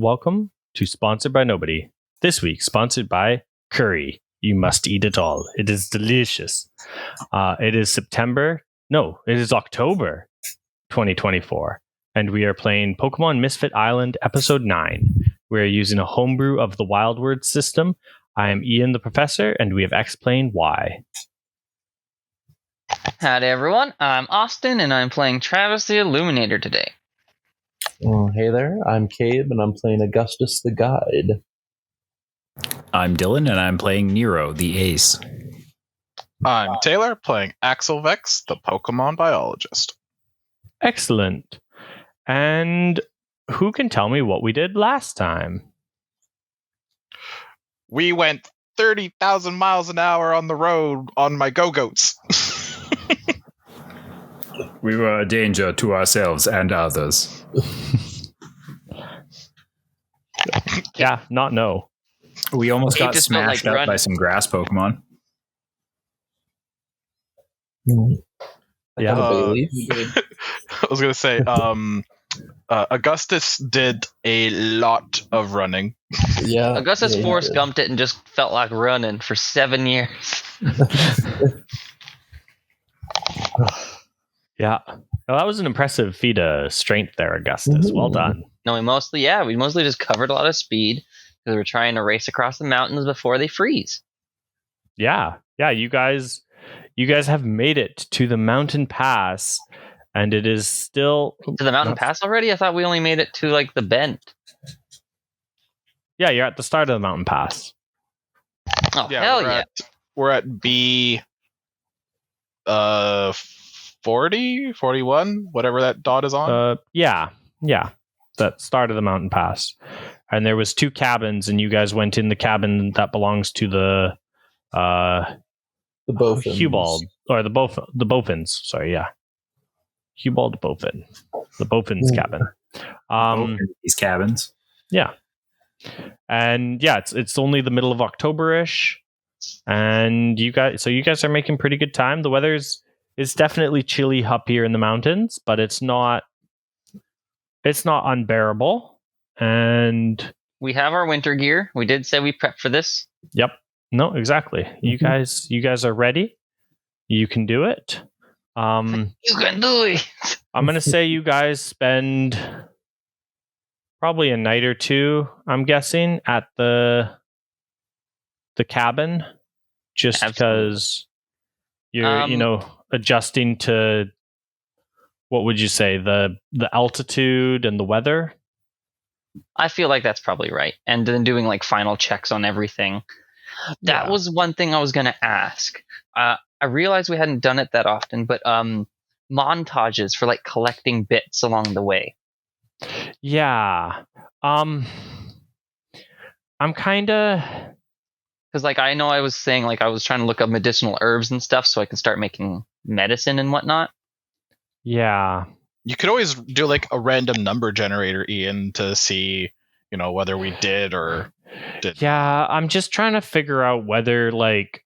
welcome to Sponsored by Nobody. This week, sponsored by Curry. You must eat it all. It is delicious. It is October 2024, and we are playing Pokemon Misfit Island Episode 9. We are using a homebrew of the Wild Words system. I am Ian the Professor, and we have explained why. Howdy everyone, I'm Austin, and I'm playing Travis the Illuminator today. Oh, hey there, I'm Cabe, and I'm playing Augustus the Guide. I'm Dylan, and I'm playing Nero, the Ace. I'm Taylor, playing Axel Vex, the Pokemon biologist. Excellent. And who can tell me what we did last time? We went 30,000 miles an hour on the road on my Go-Goats. We were a danger to ourselves and others. Yeah, not no. We almost got just felt smashed like up running. by some grass Pokemon. Yeah. Bailey. I was going to say, Augustus did a lot of running. Yeah. Augustus yeah, Forrest Gumped it and just felt like running for 7 years. Yeah. Well, that was an impressive feat of strength there, Augustus. Well done. No, we mostly just covered a lot of speed because we were trying to race across the mountains before they freeze. Yeah. Yeah, you guys have made it to the mountain pass, and it is still To the mountain pass already? I thought we only made it to like the bend. Yeah, you're at the start of the mountain pass. Oh, Yeah, hell yeah. We're at B 40, 41, whatever that dot is on. Yeah. That start of the mountain pass. And there was 2 cabins, and you guys went in the cabin that belongs to the Bofins. Hubald, or the Bofins. Sorry, yeah. Hubald Bofin. The Bofins cabin. These cabins. Yeah. And yeah, it's only the middle of October-ish. And you guys are making pretty good time. The weather's definitely chilly up here in the mountains, but it's not unbearable. And We have our winter gear. We did say we prepped for this. yep. No, exactly. You guys are ready. You can do it. You can do it. I'm going to say you guys spend probably a night or two, I'm guessing, at the cabin, just because you're adjusting to, what would you say, the altitude and the weather. I feel like that's probably right. And then doing like final checks on everything. That was one thing I was going to ask. I realized we hadn't done it that often, but montages for like collecting bits along the way. Yeah. I'm kind of... Because like I know I was saying like I was trying to look up medicinal herbs and stuff so I can start making medicine and whatnot. Yeah. You could always do like a random number generator, Ian, to see, whether we did or did. Yeah, I'm just trying to figure out whether, like,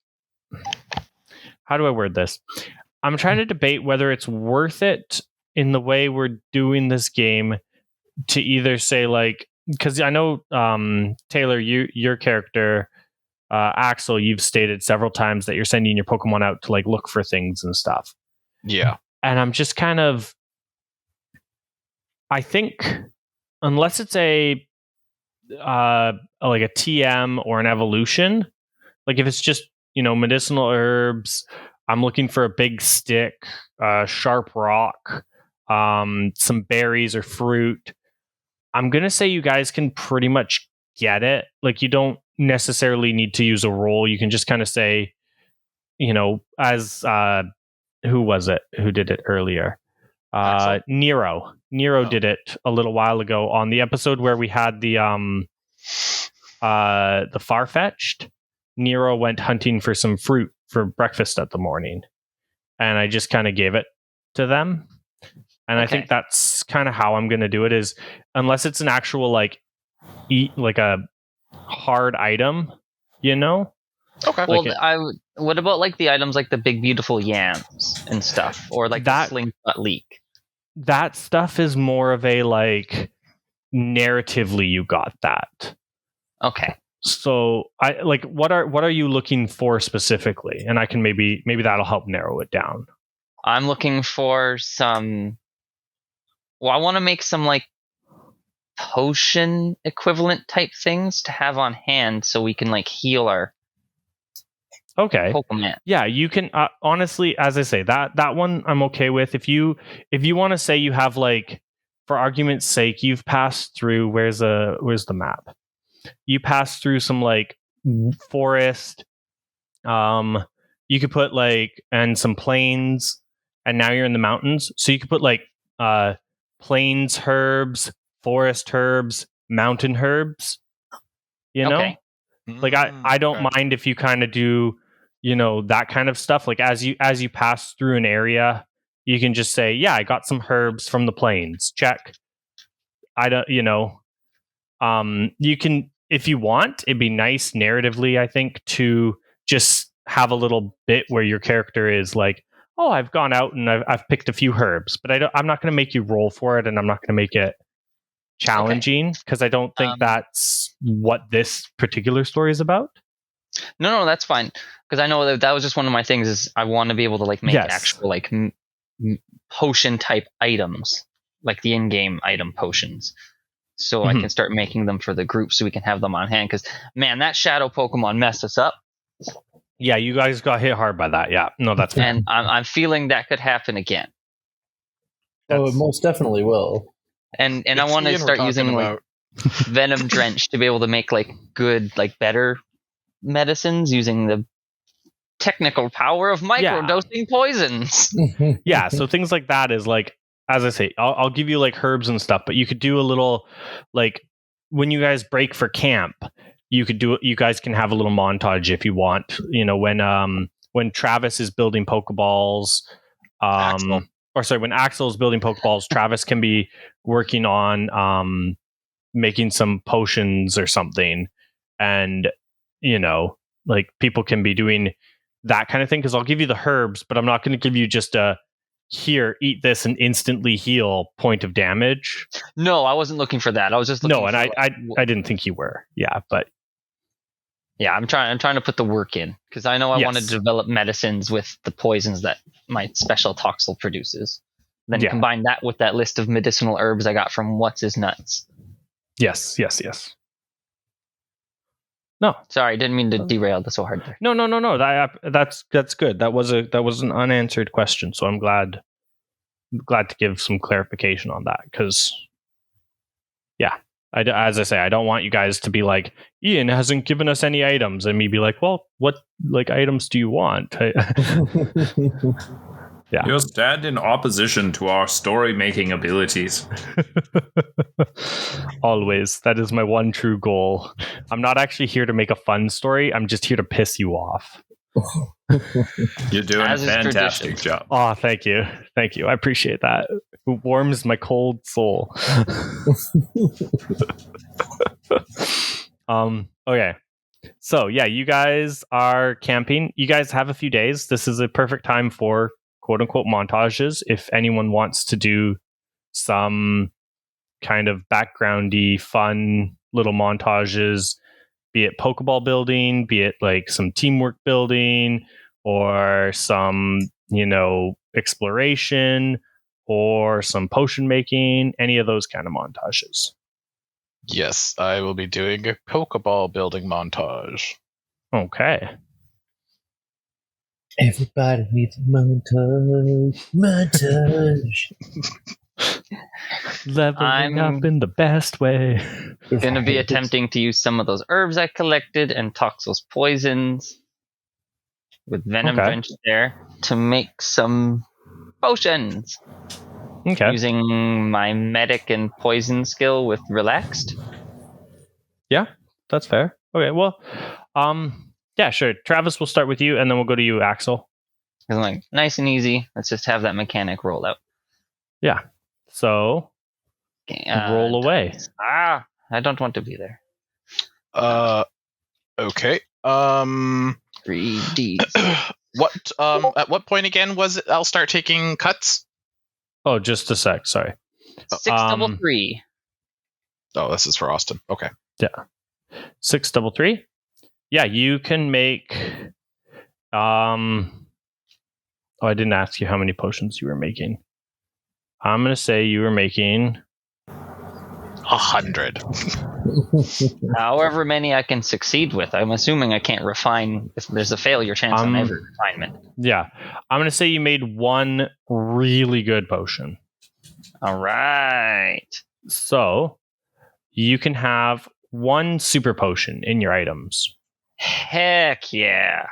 how do I word this? I'm trying to debate whether it's worth it in the way we're doing this game to either say, like, because I know, Taylor, your character, Axel, you've stated several times that you're sending your Pokemon out to, like, look for things and stuff. Yeah. And I'm just kind of, I think, unless it's like a TM or an evolution, like if it's just, medicinal herbs, I'm looking for a big stick, sharp rock, some berries or fruit. I'm going to say you guys can pretty much get it. Like, you don't necessarily need to use a roll. You can just kind of say, as who was it who did it earlier? Nero did it a little while ago on the episode where we had the Farfetch'd. Nero went hunting for some fruit for breakfast at the morning, and I just kind of gave it to them. And I think that's kind of how I'm going to do it, is unless it's an actual like a hard item, Okay. Well, what about like the items like the big beautiful yams and stuff, or like the slingshot leek? That stuff is more of a like narratively you got that. Okay. So I like what are you looking for specifically? And I can maybe that'll help narrow it down. I'm looking for some. Well, I want to make some like potion equivalent type things to have on hand so we can like heal our Pokemon. Yeah, you can honestly, as I say, that one I'm okay with. If you want to say you have like, for argument's sake, you've passed through where's the map? You pass through some like forest. You could put like and some plains, and now you're in the mountains. So you could put like plains herbs, forest herbs, mountain herbs. You know, like I don't mind if you kind of do, that kind of stuff. Like as you pass through an area, you can just say, yeah, I got some herbs from the plains. Check. I don't, you can, if you want, it'd be nice narratively, I think, to just have a little bit where your character is like, oh, I've gone out and I've picked a few herbs, but I'm not going to make you roll for it, and I'm not going to make it challenging because I don't think that's what this particular story is about. No, that's fine, because I know that was just one of my things. Is I want to be able to like make actual like potion type items, like the in-game item potions. So I can start making them for the group so we can have them on hand. Because, man, that shadow Pokemon messed us up. Yeah, you guys got hit hard by that. Yeah, no, that's fair. And I'm feeling that could happen again. It most definitely will. And I want to start using like Venom Drench to be able to make like good, like better medicines using the technical power of microdosing poisons. Yeah, so things like that is like, as I say, I'll give you like herbs and stuff, but you could do a little, like when you guys break for camp, you guys can have a little montage if you want, when Travis is building Pokeballs, when Axel is building Pokeballs, Travis can be working on making some potions or something, and like people can be doing that kind of thing, because I'll give you the herbs, but I'm not going to give you just a here, eat this and instantly heal point of damage. No, I wasn't looking for that. I was just looking for I didn't think you were. Yeah, but yeah, I'm trying to put the work in, because I know I want to develop medicines with the poisons that my special Toxel produces. Then combine that with that list of medicinal herbs I got from What's His Nuts. Yes. No, sorry, didn't mean to derail this so hard there. No. That's good. That was an unanswered question, so I'm glad to give some clarification on that, because as I say, I don't want you guys to be like, Ian hasn't given us any items, and me be like, well, what like items do you want? Yeah. You stand in opposition to our story-making abilities. Always. That is my one true goal. I'm not actually here to make a fun story. I'm just here to piss you off. You're doing a fantastic job. Oh, thank you. I appreciate that. It warms my cold soul. Okay. So, yeah, you guys are camping. You guys have a few days. This is a perfect time for quote-unquote montages. If anyone wants to do some kind of backgroundy, fun little montages, be it Pokeball building, be it like some teamwork building, or some, exploration, or some potion making, any of those kind of montages. Yes, I will be doing a Pokeball building montage. Okay. Everybody needs a montage. Leveling up in the best way. Going to be attempting to use some of those herbs I collected and Toxel's poisons with Venom Drench there to make some potions. Okay. Using my medic and poison skill with Relaxed. Yeah, that's fair. Okay, well, yeah, sure. Travis, we'll start with you, and then we'll go to you, Axel. I'm like, nice and easy. Let's just have that mechanic roll out. Yeah. So, roll away. I don't want to be there. Okay. 3D. What? At what point again was it? I'll start taking cuts. Oh, just a sec. Sorry. 633. Oh, this is for Austin. Okay. 633. Yeah, you can make. Oh, I didn't ask you how many potions you were making. I'm gonna say you were making 100. However many I can succeed with. I'm assuming I can't refine if there's a failure chance on every refinement. Yeah, I'm gonna say you made one really good potion. All right. So you can have one super potion in your items. Heck yeah.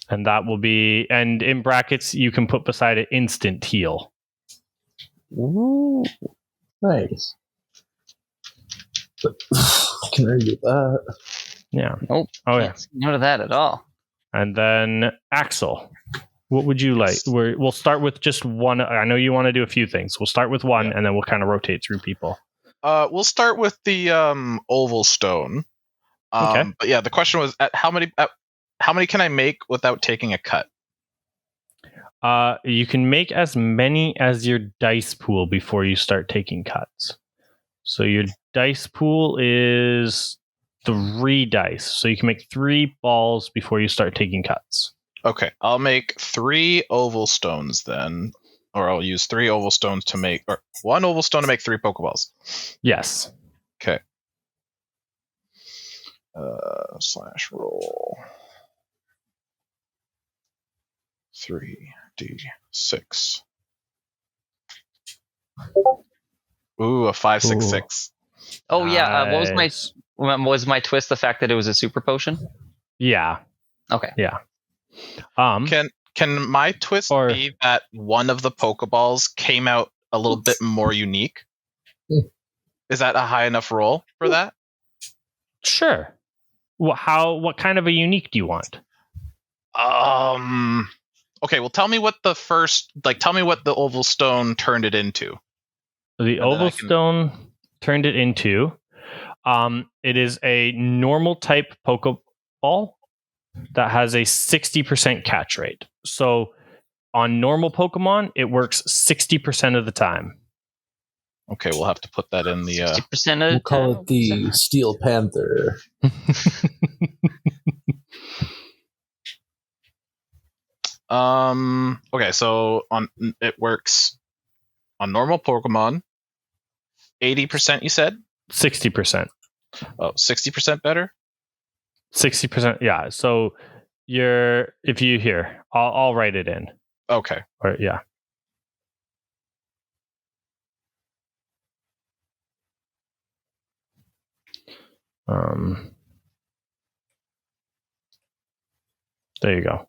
And that will be, and in brackets, you can put beside it instant heal. Ooh, nice. Can I get that? Yeah. Nope. Oh, yeah. Can't say no to that at all. And then Axel, what would you like? We'll start with just one. I know you want to do a few things. We'll start with one, and then we'll kind of rotate through people. We'll start with the oval stone. Okay. But yeah, the question was how many can I make without taking a cut? You can make as many as your dice pool before you start taking cuts. So your dice pool is 3 dice. So you can make 3 balls before you start taking cuts. Okay, I'll make 3 oval stones then, or I'll use 3 oval stones to make, or 1 oval stone to make 3 Pokeballs. Yes. Okay. Slash roll 3d6. Ooh, a 566. Oh yeah. Nice. Was my twist the fact that it was a super potion? Yeah. Okay. Yeah. Can my twist be that one of the Pokeballs came out a little bit more unique? Is that a high enough roll for that? Sure. What kind of a unique do you want? Okay, well tell me what the oval stone turned it into. The oval stone turned it into it is a normal type Pokeball that has a 60% catch rate. So on normal Pokemon, it works 60% of the time. Okay, we'll have to put that in the 60% of the We'll call time. it the Steel Panther. Okay, so it works on normal Pokemon. 80%, you said? 60%. Oh, 60% better? 60%, yeah. So I'll write it in. Okay. Or, yeah. There you go.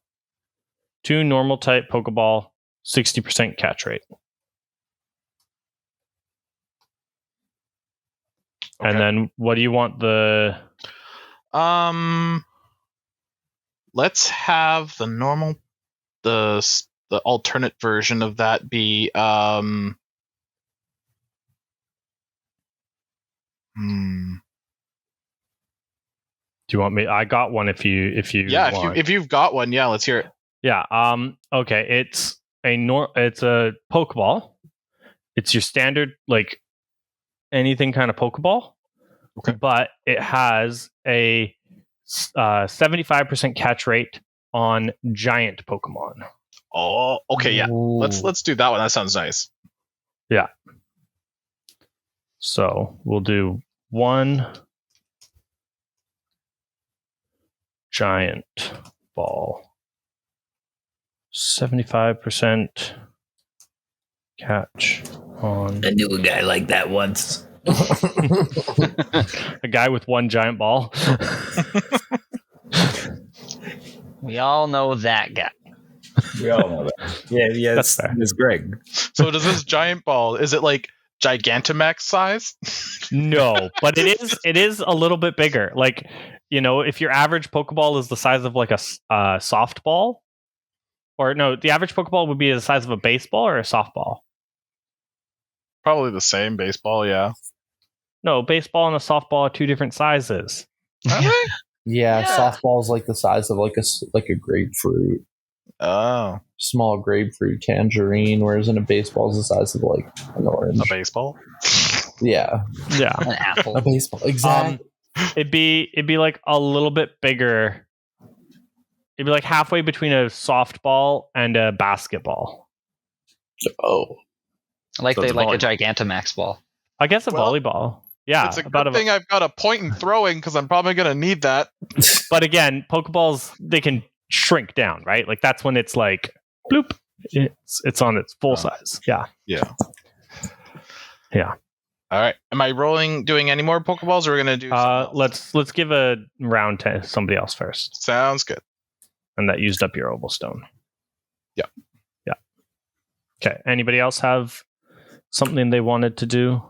2 normal type Pokeball, 60% catch rate. Okay. And then what do you want the... Let's have the normal, the alternate version of that be Do you want me? I got one. If you want. if you've got one, yeah, let's hear it. Yeah. Okay. It's a Pokeball. It's your standard like anything kind of Pokeball. Okay. But it has a 75% catch rate on giant Pokemon. Oh, okay, yeah. Ooh. Let's do that one. That sounds nice. Yeah. So we'll do 1 giant ball. 75% catch on. I knew a guy like that once. A guy with 1 giant ball. We all know that guy. We all know that. Yeah, That's fair. It's Greg. So does this giant ball, is it like Gigantamax size? No, but it is a little bit bigger. Like, if your average Pokeball is the size of like a softball, or no, the average Pokeball would be the size of a baseball or a softball. Probably the same baseball, yeah. No, baseball and a softball are 2 different sizes. Are they? Yeah, softball's like the size of like a grapefruit. Oh, Small grapefruit tangerine, whereas in a baseball is the size of like an orange. a baseball. Yeah, Yeah. An apple. a baseball. Exactly. It'd be like a little bit bigger. It'd be like halfway between a softball and a basketball. Oh, Like So they it's a like a volleyball. Gigantamax ball. I guess a Well, volleyball. Yeah, It's a about good thing I've got a point in throwing because I'm probably going to need that. But again, Pokeballs, they can shrink down, right? Like that's when it's like bloop. It's on its full size. Yeah. Yeah. Yeah. All right. Am I doing any more Pokeballs, or are we going to do something else? Let's give a round to somebody else first. Sounds good. And that used up your Oval Stone. Yeah. Yeah. Okay. Anybody else have something they wanted to do?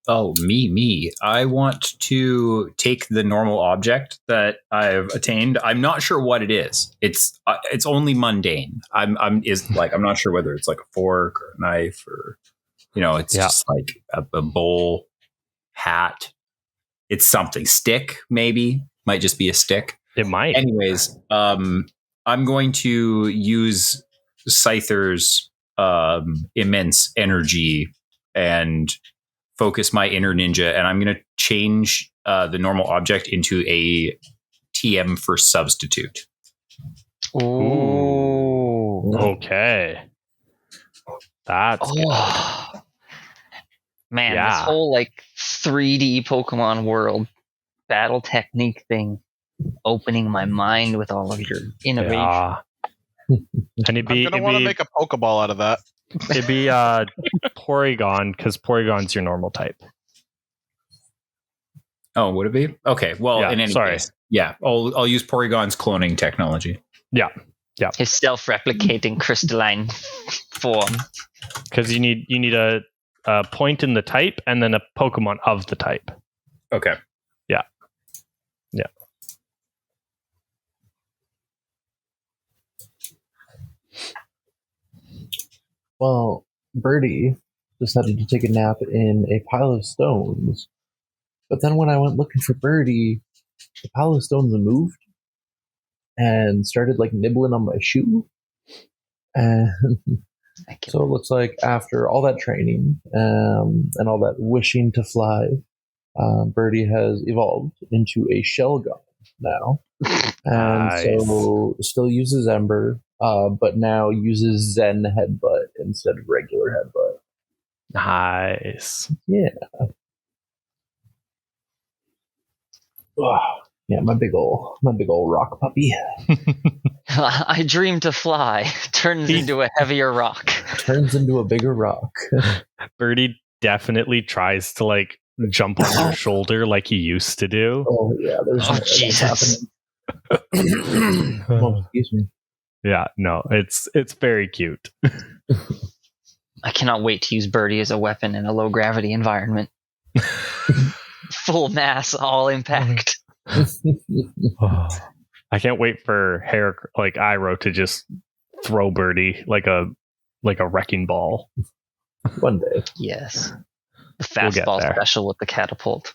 Oh, me. I want to take the normal object that I've attained. I'm not sure what it is. It's only mundane. I'm not sure whether it's like a fork or a knife or it's just like a bowl, hat. It's something. Stick, maybe. Might just be a stick. It might. Anyways, I'm going to use Scyther's immense energy and focus my inner ninja, and I'm going to change the normal object into a TM for substitute. Ooh. Okay. That's good. Man, Yeah. this whole like 3D Pokemon world battle technique thing, opening my mind with all of your innovation. Yeah. And I'm going to want to make a Pokeball out of that. it'd be Porygon, because Porygon's your normal type. Oh, would it be? Okay. Well, Yeah, in any sorry. case, yeah, I'll use Porygon's cloning technology. Yeah. His self-replicating crystalline form. Because you need a point in the type and then a Pokemon of the type. Okay. Yeah. well, Birdie decided to take a nap in a pile of stones. But then when I went looking for Birdie, the pile of stones moved and started like nibbling on my shoe. And so it looks like after all that training and all that wishing to fly, Birdie has evolved into a shell god now. And Nice. so still uses Ember, but now uses Zen Headbutt instead of regular Headbutt. Nice. Yeah. Yeah, my big ol' rock puppy I dream to fly turns into a heavier rock. turns into a bigger rock. Birdie definitely tries to like jump on your shoulder like he used to do. Oh yeah, there's Oh, no way that's Jesus. happening. Oh, excuse me. Yeah, no, it's very cute. I cannot wait to use Birdie as a weapon in a low gravity environment. Full mass, all impact. I can't wait for Iroh to just throw Birdie like a wrecking ball. One day. Yes. The We'll get fastball there. special with the catapult.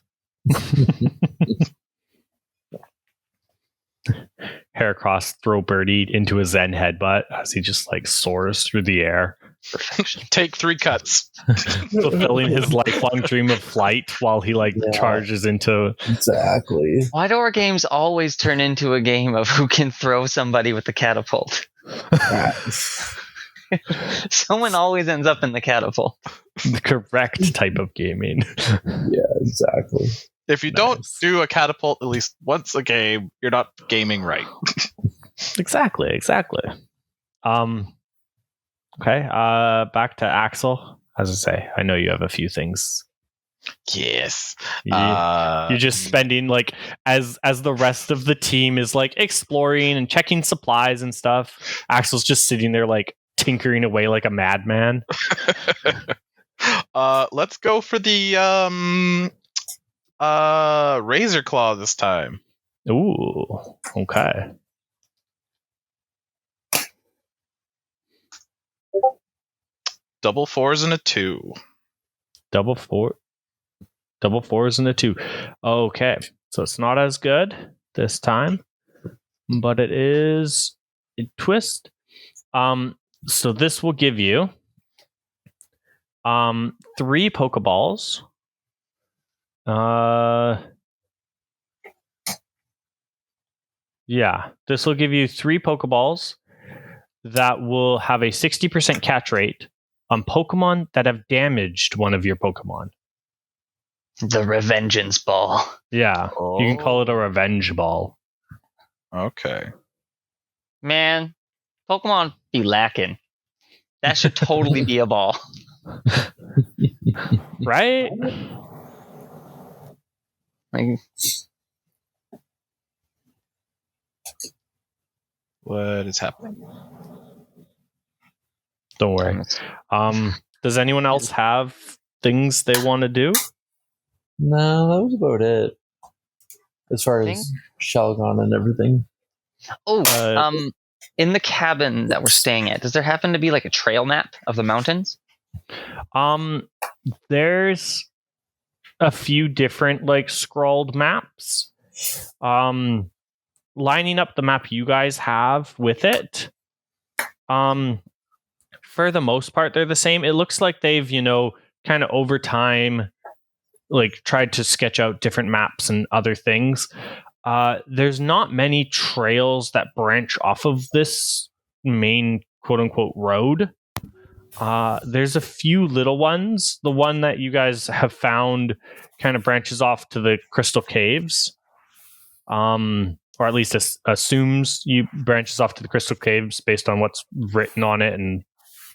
Heracross throw Birdie into a Zen headbutt as he just like soars through the air, Perfection. Take 3 cuts. fulfilling his lifelong dream of flight while he Yeah. charges into. Exactly. Why do our games always turn into a game of who can throw somebody with the catapult? Someone always ends up in the catapult. The correct type of gaming. Yeah, exactly. If you don't Nice. do a catapult at least once a game, you're not gaming right. Exactly. Okay. Back to Axel. As I say, I know you have a few things. Yes. You're just spending like as the rest of the team is like exploring and checking supplies and stuff. Axel's just sitting there like tinkering away like a madman. Let's go for the Razor Claw this time. Ooh. Okay. Double 4s and a 2. Double fours and a 2. Okay. So it's not as good this time, but it is a twist. So this will give you 3 Pokeballs. Yeah, this will give you 3 Pokeballs that will have a 60% catch rate on Pokemon that have damaged one of your Pokemon. The Revengeance Ball. Yeah, you can call it a Revenge Ball. Okay. Man, Pokemon be lacking. That should totally be a ball. Right? Like, What is happening? Don't worry. Does anyone else have things they want to do? No, that was about it. As far Think- as Shelgon and everything. in the cabin that we're staying at, does there happen to be like a trail map of the mountains? There's a few different like scrawled maps. Lining up the map you guys have with it. For the most part, they're the same. It looks like they've, kind of over time, like tried to sketch out different maps and other things. There's not many trails that branch off of this main quote unquote road. There's a few little ones. The one that you guys have found kind of branches off to the Crystal Caves. Or at least assumes you branches off to the Crystal Caves based on what's written on it and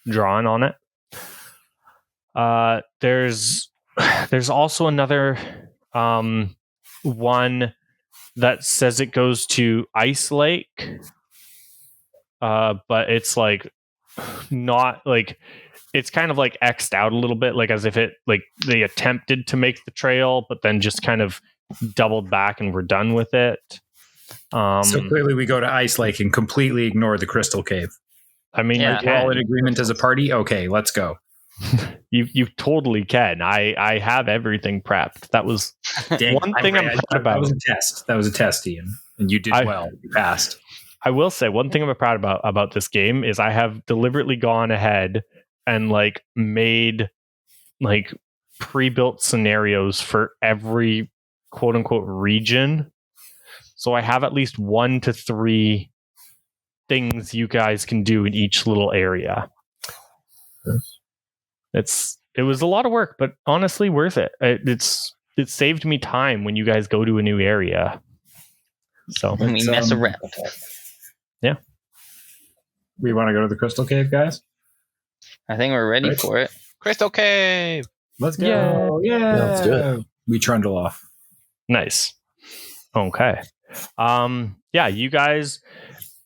drawn on it. There's also another one that says it goes to Ice Lake, but it's like not like it's kind of like X'd out a little bit, like as if it like they attempted to make the trail, but then just kind of doubled back and we're done with it. So clearly we go to Ice Lake and completely ignore the Crystal Cave. I mean, Yeah. you We're all can. in agreement as a party? Okay, let's go. You totally can. I have everything prepped. That was one thing I'm proud about. That was a test, Ian. And you did well. You passed. I will say one thing I'm proud about this game is I have deliberately gone ahead and like made like pre-built scenarios for every quote unquote region. So I have at least 1 to 3 things you guys can do in each little area. It was a lot of work, but honestly worth it. It saved me time when you guys go to a new area. So When we mess around. Yeah. We want to go to the Crystal Cave, guys? I think we're ready Right. for it. Crystal Cave. Let's go. Yeah. Let's do it. We trundle off. Nice. Okay. Yeah, you guys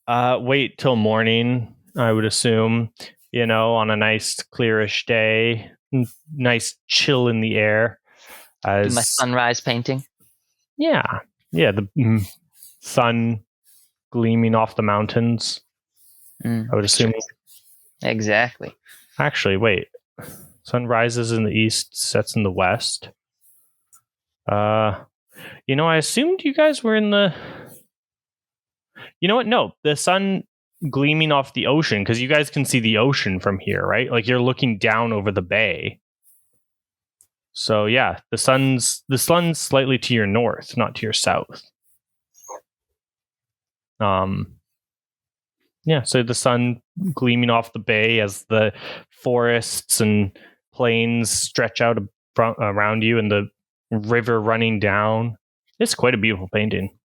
wait till morning, I would assume, on a nice clearish day, nice chill in the air. Do my sunrise painting. Yeah, the sun gleaming off the mountains. I would assume. Exactly. Actually, wait. Sun rises in the east, sets in the west. I assumed you guys were in the... You know what? No, the sun gleaming off the ocean, because you guys can see the ocean from here, right? Like you're looking down over the bay. So yeah, the sun's slightly to your north, not to your south. Yeah, so the sun gleaming off the bay as the forests and plains stretch out around you and the river running down. It's quite a beautiful painting.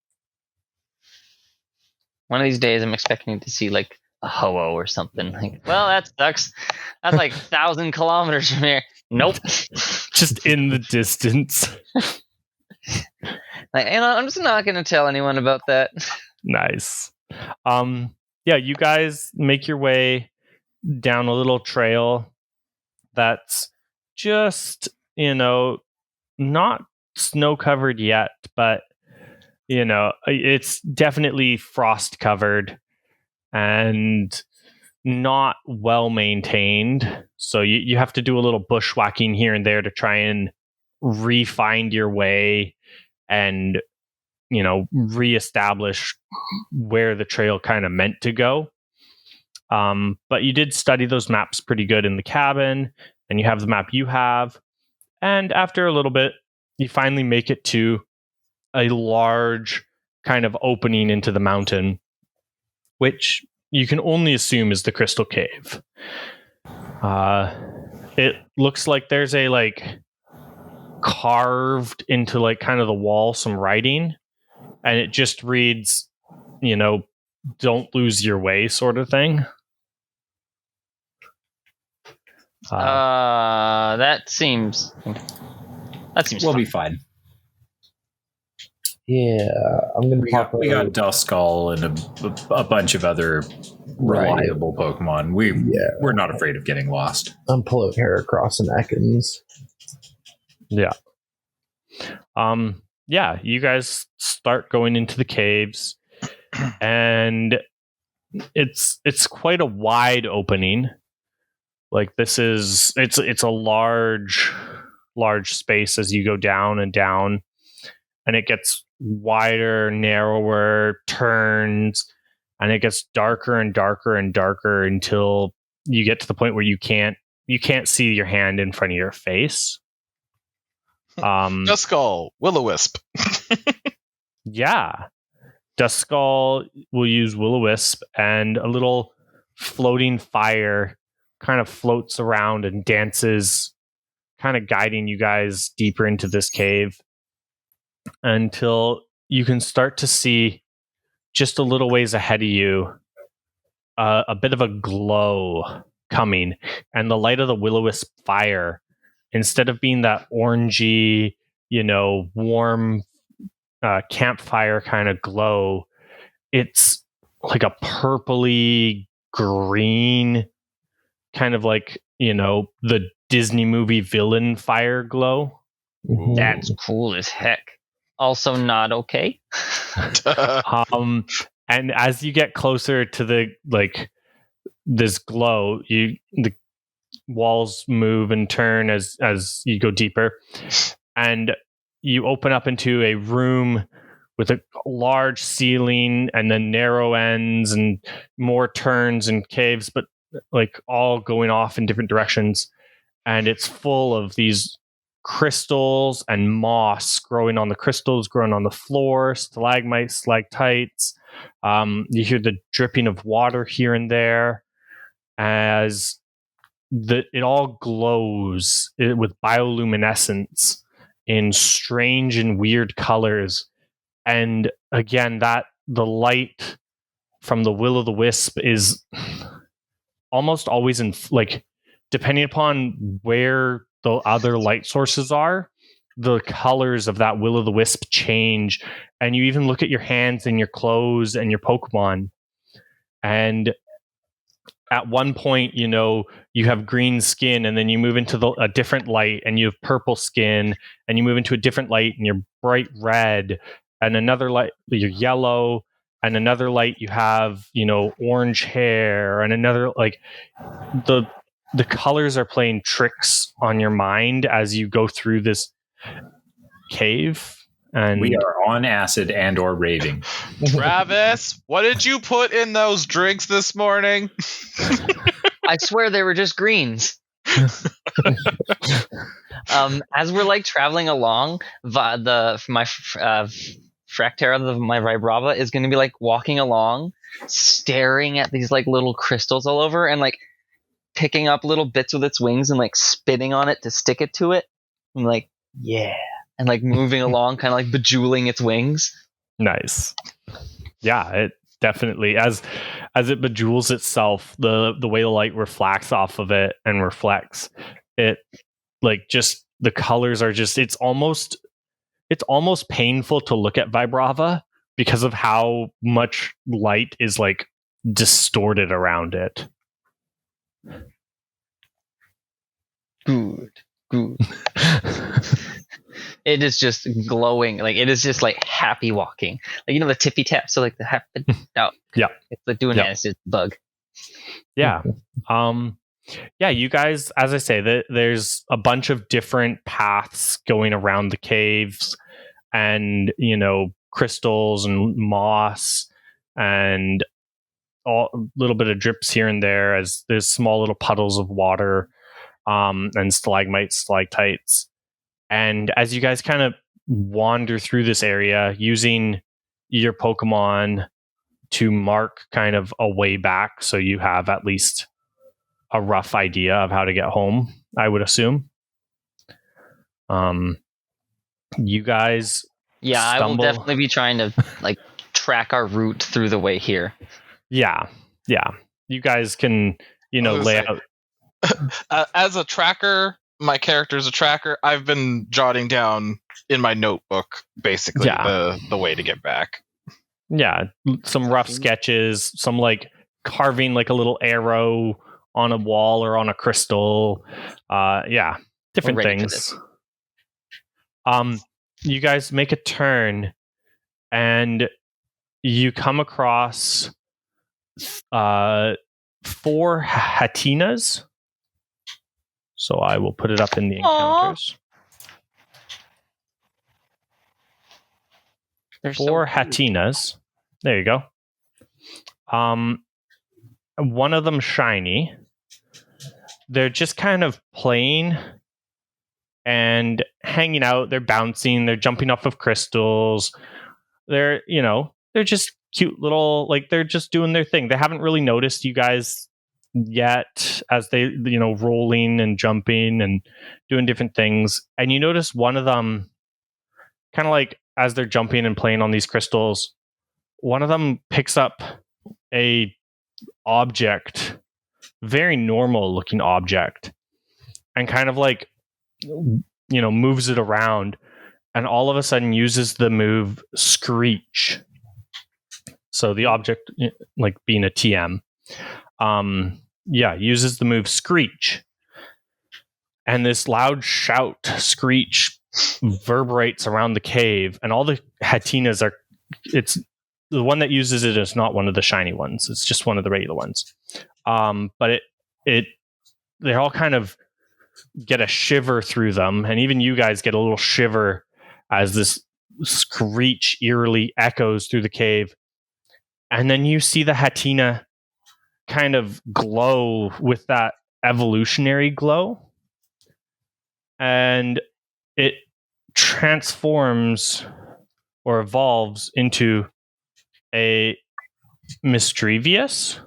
One of these days, I'm expecting to see like a Ho-Oh or something. Like, well, that sucks. That's like 1,000 kilometers from here. Nope. Just in the distance. Like, I'm just not going to tell anyone about that. Nice. Yeah, you guys make your way down a little trail that's just, not snow covered yet, but it's definitely frost covered and not well maintained. So you have to do a little bushwhacking here and there to try and re-find your way and reestablish where the trail kind of meant to go. But you did study those maps pretty good in the cabin, and you have the map you have. And after a little bit, you finally make it to a large kind of opening into the mountain, which you can only assume is the Crystal Cave. It looks like there's a carved into kind of the wall some writing, and it just reads, don't lose your way sort of thing. That seems We'll be fine. Yeah, I'm gonna We got Duskull and a bunch of other reliable Pokemon. We're not afraid of getting lost. I'm pulling Heracross and Ekans. Yeah. You guys start going into the caves, and it's quite a wide opening. It's a large space as you go down and down, and it gets wider, narrower, turns, and it gets darker and darker and darker until you get to the point where you can't see your hand in front of your face. Duskull, Will-O-Wisp. Yeah. Duskull will use Will-O-Wisp, and a little floating fire kind of floats around and dances, kind of guiding you guys deeper into this cave until you can start to see just a little ways ahead of you a bit of a glow coming, and the light of the Will-O-Wisp fire, instead of being that orangey, warm campfire kind of glow, it's like a purpley green, kind of the Disney movie villain fire glow. Mhm. That's cool as heck. Also not okay. And as you get closer to the this glow, the walls move and turn as you go deeper, and you open up into a room with a large ceiling and then narrow ends and more turns and caves, but all going off in different directions. And it's full of these crystals and moss growing on the crystals, growing on the floor, stalagmites, stalactites. You hear the dripping of water here and there as it all glows with bioluminescence in strange and weird colors. And again, that the light from the Will-O-Wisp is almost always in depending upon where the other light sources are, the colors of that Will-O-Wisp change. And you even look at your hands and your clothes and your Pokemon, and at one point, you have green skin, and then you move into a different light and you have purple skin, and you move into a different light and you're bright red, and another light you're yellow, and another light you have orange hair, and another the colors are playing tricks on your mind as you go through this cave. And we are on acid and or raving. Travis, what did you put in those drinks this morning? I swear they were just greens. As we're traveling along, my Fractera, my Vibrava, is going to be walking along, staring at these little crystals all over, and picking up little bits with its wings and spitting on it to stick it to it. I'm yeah, and moving along, kind of bejeweling its wings. Nice. Yeah, it definitely, as it bejewels itself, the way the light reflects off of it and reflects it, just the colors are just it's almost painful to look at Vibrava because of how much light is distorted around it. Good. It is just glowing. It is just happy walking. The tippy tap. So the happy. No. Yeah. It's doing that. It's just a bug. Yeah. You guys, as I say, there's a bunch of different paths going around the caves, and crystals and moss, and a little bit of drips here and there as there's small little puddles of water, and stalagmites, stalactites. And as you guys kind of wander through this area using your Pokemon to mark kind of a way back, so you have at least a rough idea of how to get home, I would assume. You guys Yeah, stumble. I will definitely be trying to like track our route through the way here. Yeah. You guys can, lay out. As a tracker, my character's a tracker. I've been jotting down in my notebook basically the way to get back. Yeah, some rough sketches, some like carving like a little arrow on a wall or on a crystal. Different things. You guys make a turn and you come across 4 Hatinas. So I will put it up in the encounters. They're 4 so Hatinas. There you go. One of them shiny. They're just kind of playing and hanging out. They're bouncing. They're jumping off of crystals. They're just cute little, like, they're just doing their thing. They haven't really noticed you guys yet as they, rolling and jumping and doing different things. And you notice one of them kind of like as they're jumping and playing on these crystals, one of them picks up a object, very normal looking object, and kind of like, moves it around, and all of a sudden uses the move Screech. So the object, like being a TM, uses the move Screech. And this loud shout, screech, reverberates around the cave, and all the Hatinas it's the one that uses it is not one of the shiny ones. It's just one of the regular ones. But they all kind of get a shiver through them, and even you guys get a little shiver as this screech eerily echoes through the cave. And then you see the Hatina kind of glow with that evolutionary glow, and it transforms or evolves into a Mischievous.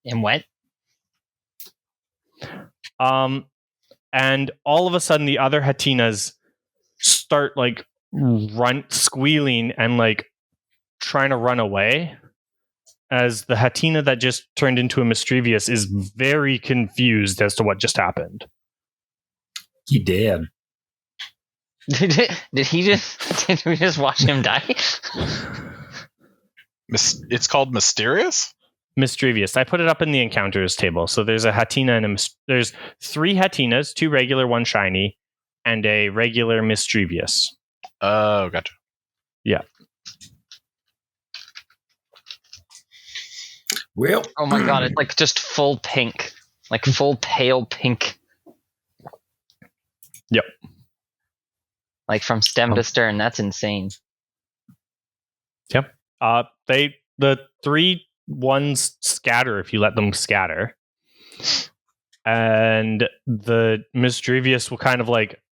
And what? And all of a sudden the other Hatinas start like squealing and like trying to run away, as the Hatina that just turned into a Mischievous is very confused as to what just happened. He did. Did we just watch him die? It's called Mysterious? Mischievous. I put it up in the encounters table. So there's a Hatina and there's 3 Hatinas, 2 regular, 1 shiny, and a regular Mischievous. Oh, gotcha. Yeah. Well, Oh my god, it's like just full pink. Like full pale pink. Yep. Like from stem to stern. That's insane. Yep. The 3 ones scatter if you let them scatter. And the Mischievous will kind of like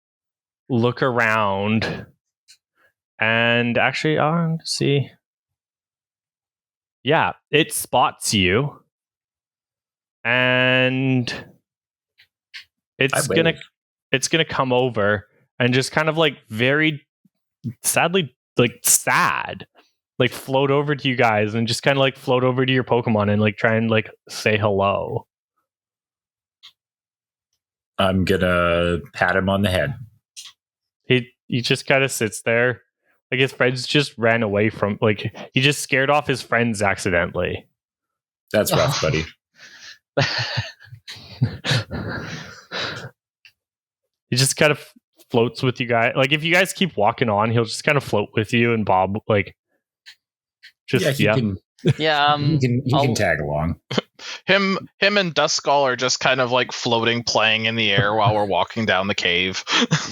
look around and actually, let's see. Yeah, it spots you, and it's gonna come over and just kind of like very sadly, like sad, like float over to you guys and just kind of like float over to your Pokemon and like try and like say hello. I'm gonna pat him on the head. He just kind of sits there. Like his friends just ran away from, like he just scared off his friends accidentally. That's rough, buddy. He just kind of floats with you guys. Like if you guys keep walking on, he'll just kind of float with you and bob. Like just He can tag along. Him and Duskull are just kind of like floating, playing in the air while we're walking down the cave.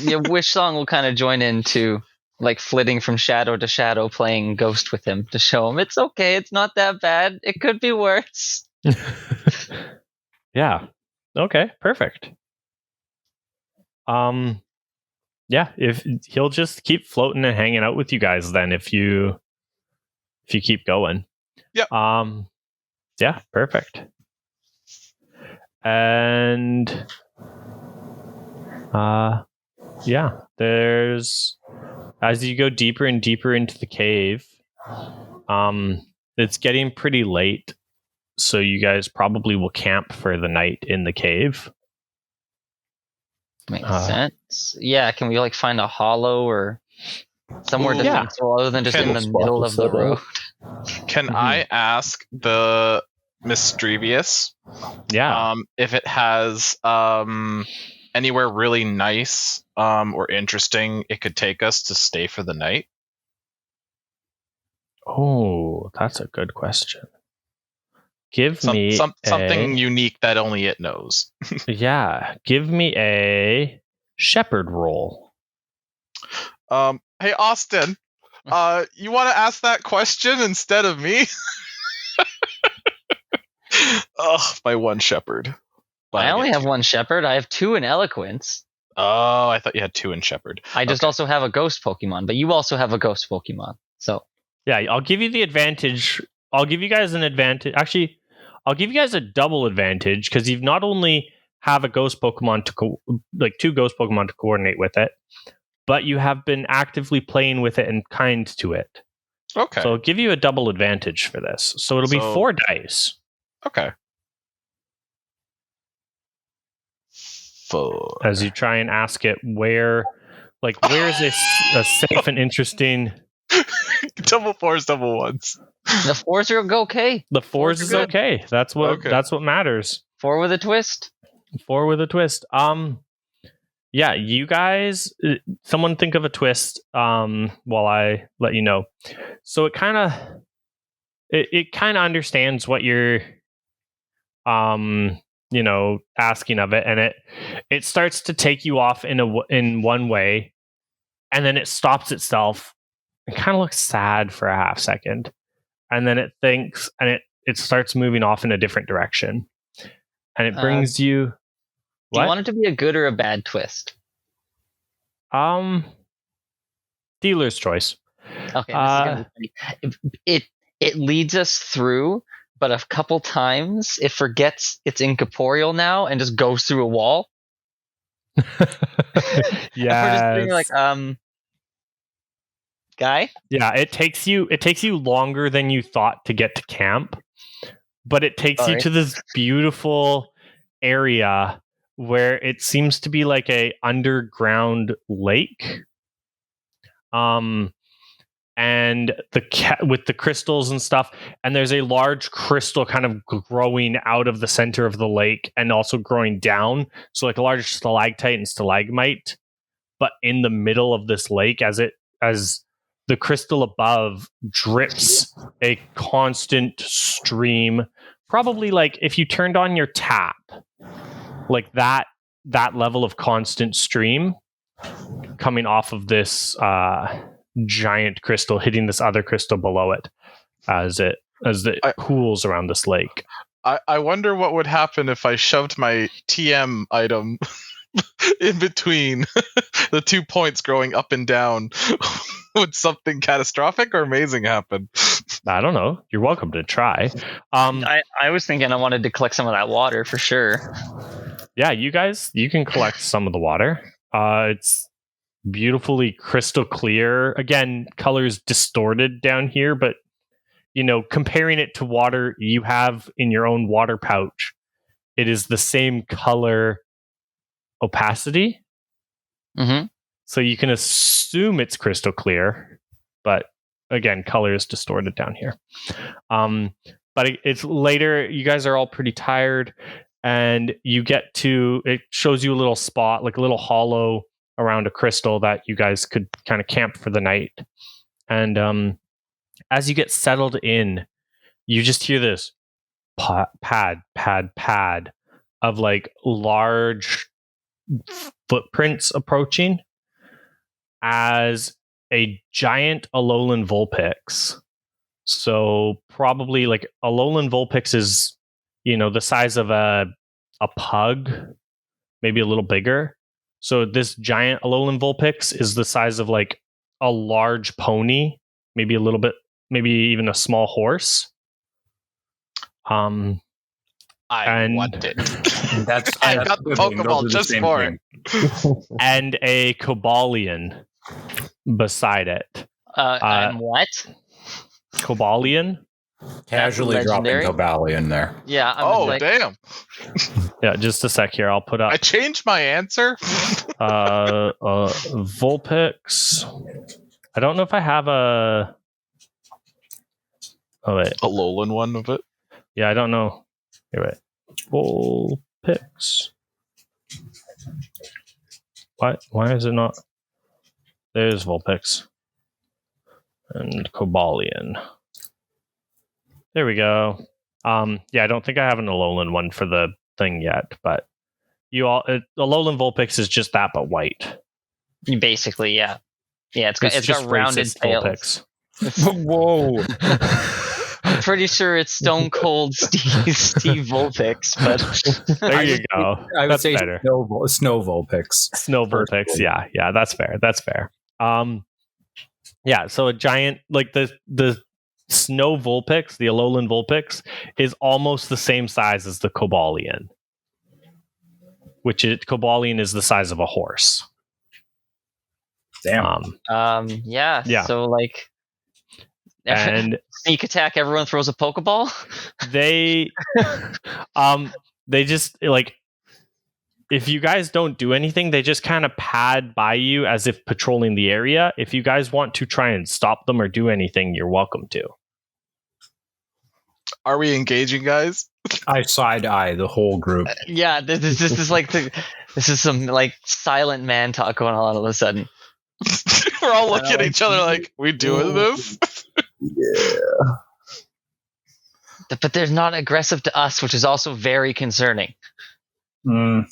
Yeah, Wish Song will kind of join in too. like flitting from shadow to shadow, playing Ghost with him to show him it's okay. It's not that bad. It could be worse. Yeah. Okay. Perfect. Yeah. If he'll just keep floating and hanging out with you guys, then if you keep going. Yep. Yeah. Perfect. And yeah, there's, as you go deeper and deeper into the cave, it's getting pretty late, so you guys probably will camp for the night in the cave. Makes sense. Yeah, can we like find a hollow or somewhere Ooh. defensible other than just in the Spot middle to of the set up. road? Can I ask the Mischievous Yeah. if it has anywhere really nice or interesting it could take us to stay for the night? Oh, that's a good question. Give me something unique that only it knows. Yeah, give me a shepherd roll. Hey Austin, you want to ask that question instead of me? Ugh, my one shepherd. But I only get have two. one shepherd. I have 2 in eloquence. Oh, I thought you had 2 in shepherd. I just Okay. also have a ghost Pokemon, but you also have a ghost Pokemon. So Yeah, I'll give you the advantage. I'll give you guys an advantage. Actually, I'll give you guys a double advantage because you've not only have a ghost Pokemon to like 2 ghost Pokemon to coordinate with it, but you have been actively playing with it and kind to it. Okay. So I'll give you a double advantage for this. So it'll be 4 dice. Okay. 4. As you try and ask it where is a safe and interesting. Double 4s, double 1s. the 4s are okay. The 4s is good. okay. That's what matters. 4 with a twist. 4 with a twist. Yeah, you guys, someone think of a twist while I let you know. So it kind of understands what you're asking of it, and it starts to take you off in one way, and then it stops itself and kind of looks sad for a half second, and then it thinks, and it starts moving off in a different direction, and it brings you. Do you want it to be a good or a bad twist? Dealer's choice. Okay, this is gonna be funny. It leads us through, but a couple times it forgets it's incorporeal now and just goes through a wall. Yeah. We're just sitting like, guy? Yeah, it takes you longer than you thought to get to camp, but it takes you to this beautiful area where it seems to be like a underground lake. And with the crystals and stuff, and there's a large crystal kind of growing out of the center of the lake and also growing down, so like a large stalactite and stalagmite, but in the middle of this lake, as the crystal above drips a constant stream, probably like if you turned on your tap, like that level of constant stream coming off of this giant crystal hitting this other crystal below it as it pools around this lake. I wonder what would happen if I shoved my TM item in between the 2 points growing up and down. Would something catastrophic or amazing happen? I don't know. You're welcome to try. I was thinking I wanted to collect some of that water for sure. Yeah, you can collect some of the water. It's beautifully crystal clear. Again, colors distorted down here, but comparing it to water you have in your own water pouch, it is the same color opacity. Mm-hmm. So you can assume it's crystal clear, but again, color is distorted down here. But it's later. You guys are all pretty tired, and it shows you a little spot, like a little hollow around a crystal that you guys could kind of camp for the night. And as you get settled in, you just hear this pad of like large footprints approaching as a giant Alolan Vulpix. So probably like Alolan Vulpix is, the size of a pug, maybe a little bigger. So this giant Alolan Vulpix is the size of like a large pony, maybe a little bit, maybe even a small horse. I want it. That's I got the Pokeball just for it. And a Cobalion beside it. And what? Cobalion? casually dropping legendary? Cobalion there. Yeah. I'm Damn. Yeah, just a sec here. I'll put up I changed my answer. Vulpix. I don't know if I have a. Oh wait, A Alolan one of it. yeah, I don't know. Here, wait. Vulpix. What? Why is it not? There's Vulpix and Cobalion. There we go. Yeah, I don't think I have an Alolan one for the thing yet, but Alolan Vulpix is just that, but white. Basically, yeah. Yeah, it's got just rounded racist tails. Vulpix. Whoa. I'm pretty sure it's Stone Cold Steve Vulpix, but There you go. I would That's say better. Snow Vulpix. Snow Vulpix. Yeah, that's fair. That's fair. Yeah, so a giant like the Snow Vulpix, the Alolan Vulpix, is almost the same size as the Cobalion. Cobalion is the size of a horse. Damn. yeah. Yeah. So like, And sneak attack, everyone throws a Pokeball. they just like, if you guys don't do anything, they just kind of pad by you as if patrolling the area. If you guys want to try and stop them or do anything, you're welcome to. Are we engaging, guys? I side eye the whole group. Yeah, this is like this is some like silent man talk going on all of a sudden. We're all looking at each other like, we doing this? Yeah. But they're not aggressive to us, which is also very concerning. Yeah,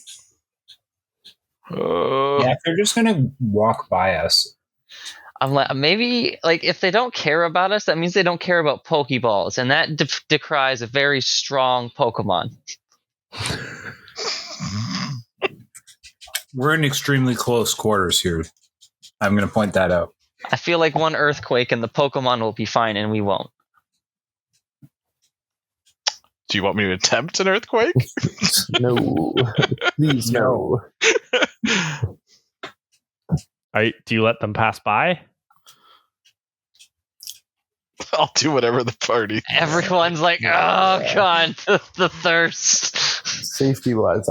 if they're just gonna walk by us. I'm like, maybe like if they don't care about us, that means they don't care about Pokeballs, and that decries a very strong Pokemon. We're in extremely close quarters here. I'm gonna point that out. I feel like one earthquake and the Pokemon will be fine, and we won't. Do you want me to attempt an earthquake? No. Please, no. Do you let them pass by? I'll do whatever the party. Everyone's like, oh god, the thirst. Safety wise,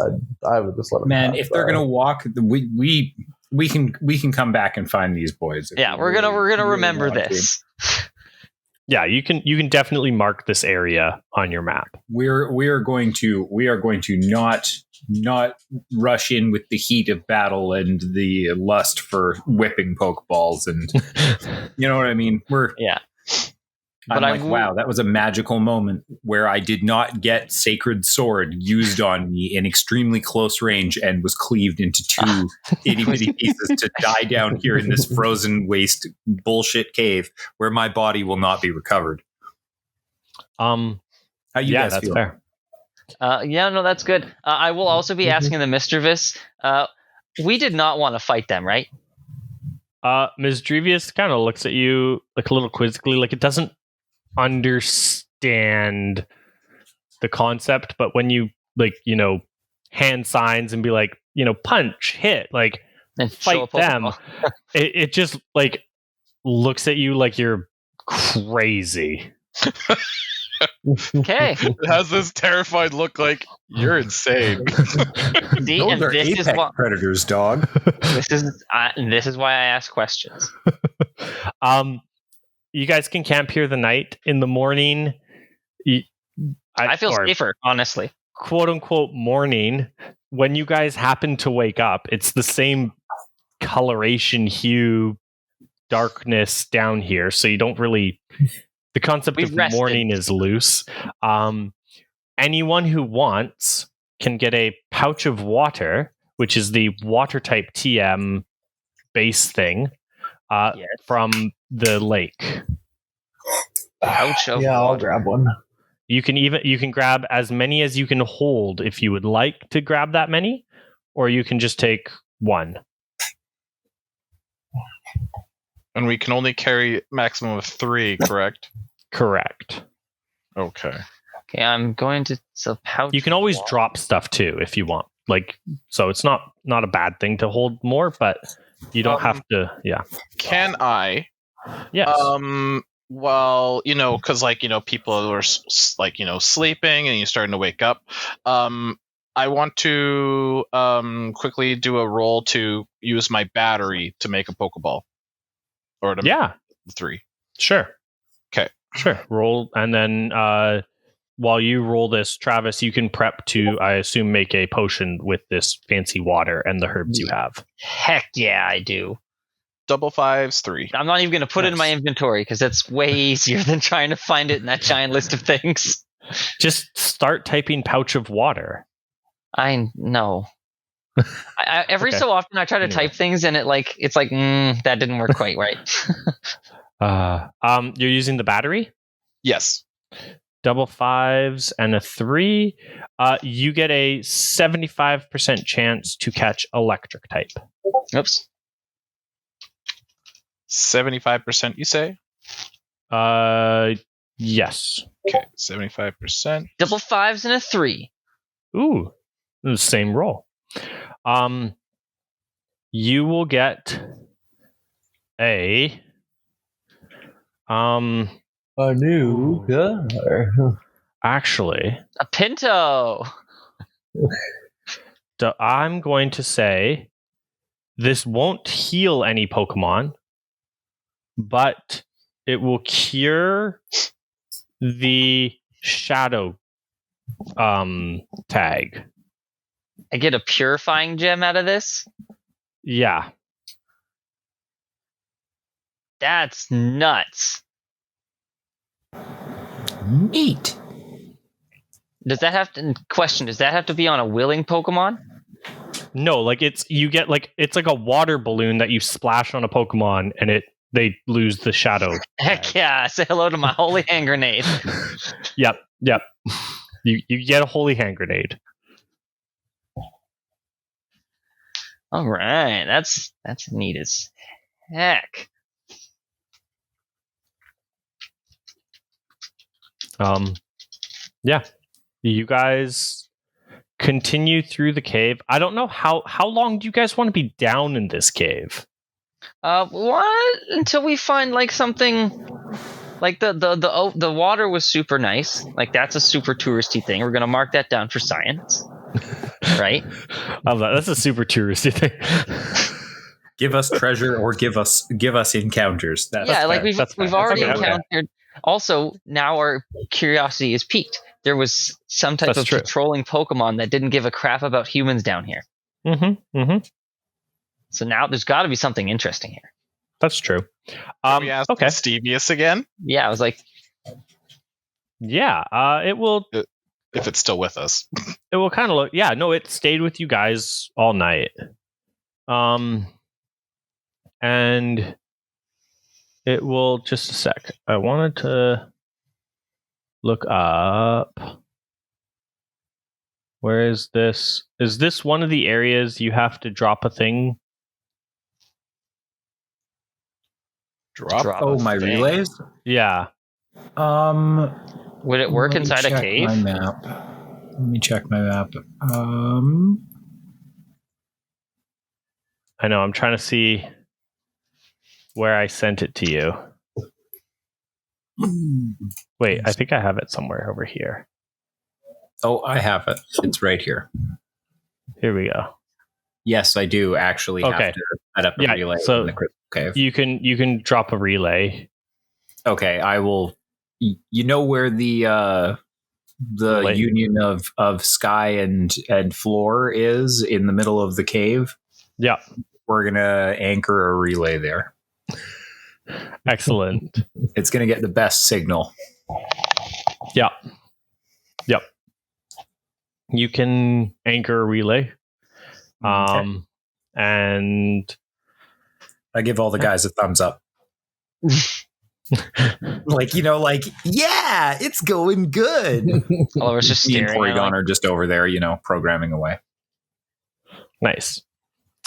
I would just let them. Man, pass if they're by. gonna walk, we can come back and find these boys. Yeah, we're gonna remember this. Yeah, you can definitely mark this area on your map. We are going to not rush in with the heat of battle and the lust for whipping Pokeballs, and you know what I mean. I'm But like, wow, that was a magical moment where I did not get Sacred Sword used on me in extremely close range and was cleaved into two itty bitty pieces to die down here in this frozen waste bullshit cave where my body will not be recovered. How you guys that's feel? fair. Yeah, no, that's good. I will also be asking the Mischievous. We did not want to fight them, right? Misdrevious kind of looks at you like a little quizzically, like it doesn't understand the concept, but when you hand signs and be like, punch, hit, like And fight them, it just like looks at you like you're crazy. Okay. It has this terrified look like, you're insane. See, Those and are this is apex why predators, dog. this is why I ask questions. You guys can camp here the night. In the morning, I feel safer, honestly. quote unquote morning, when you guys happen to wake up, it's the same coloration, hue, darkness down here. So you don't really, the concept We've of rested. morning is loose. Anyone who wants can get a pouch of water, which is the water type TM base thing. Yes. from the lake. Pouch of Yeah, I'll water. grab one. You can grab as many as you can hold if you would like to grab that many, or you can just take one. And we can only carry maximum of 3, correct? Correct. Okay. Okay, I'm going to pouch. You can of always water. drop stuff too if you want. Like, so it's not a bad thing to hold more, but you don't have to. Yeah. Can I? Yes. Well, because people are sleeping and you're starting to wake up. I want to quickly do a roll to use my battery to make a Pokeball, or to Yeah. 3. Sure. 'Kay. Sure. Roll, and then while you roll this, Travis, you can prep to, I assume, make a potion with this fancy water and the herbs you have. Heck yeah, I do. Double 5s, 3. I'm not even going to put it in my Nice. inventory because that's way easier than trying to find it in that giant list of things. Just start typing pouch of water. I know. Every Okay. so often I try to Anyway. type things and it's like that didn't work quite right. You're using the battery? Yes. Double 5s and a 3. You get a 75% chance to catch electric type. Oops. 75%, you say? Yes. Okay, 75%. Double 5s and a 3. Ooh, the same roll. You will get a new car. actually, A Pinto. I'm going to say this won't heal any Pokemon, but it will cure the shadow tag. I get a purifying gem out of this. Yeah. That's nuts. Neat. Does that have to be on a willing Pokemon? No, like it's like a water balloon that you splash on a Pokemon and they lose the shadow. Heck yeah! Say hello to my holy hand grenade. Yep. You get a holy hand grenade. All right, that's neat as heck. Yeah. You guys continue through the cave. I don't know how long do you guys want to be down in this cave? What? Until we find like something. Like the water was super nice. Like that's a super touristy thing. We're gonna mark that down for science, right? That's a super touristy thing. Give us treasure or give us encounters. That's like fair. we've already Okay. encountered. Also, now our curiosity is piqued. There was some type That's of true. patrolling Pokemon that didn't give a crap about humans down here. Mm-hmm. So now there's got to be something interesting here. That's true. Can we ask Okay. Stevius again? Yeah, I was like, Yeah. It will. If it's still with us. It will kind of look. Yeah. No, it stayed with you guys all night. And it will just a sec. I wanted to look up. Where is this? Is this one of the areas you have to drop a thing? Drop. Oh, my thing. relays. Yeah. Would it work let me inside a check cave? My map. Let me check my map. I know. I'm trying to see where I sent it to you. Wait, I think I have it somewhere over here. Oh, I have it. It's right here. Here we go. Yes, I do actually Okay. have to set up a Yeah, relay so in the Crystal Cave. You can drop a relay. Okay, I will. You know where the Relay. union of sky and floor is in the middle of the cave? Yeah. We're gonna anchor a relay there. Excellent. It's gonna get the best signal. Yep. You can anchor a relay. Okay. And I give all the guys a thumbs up. Yeah, it's going good. Oliver's just Me and staring at Porygon are just over there, programming away. Nice.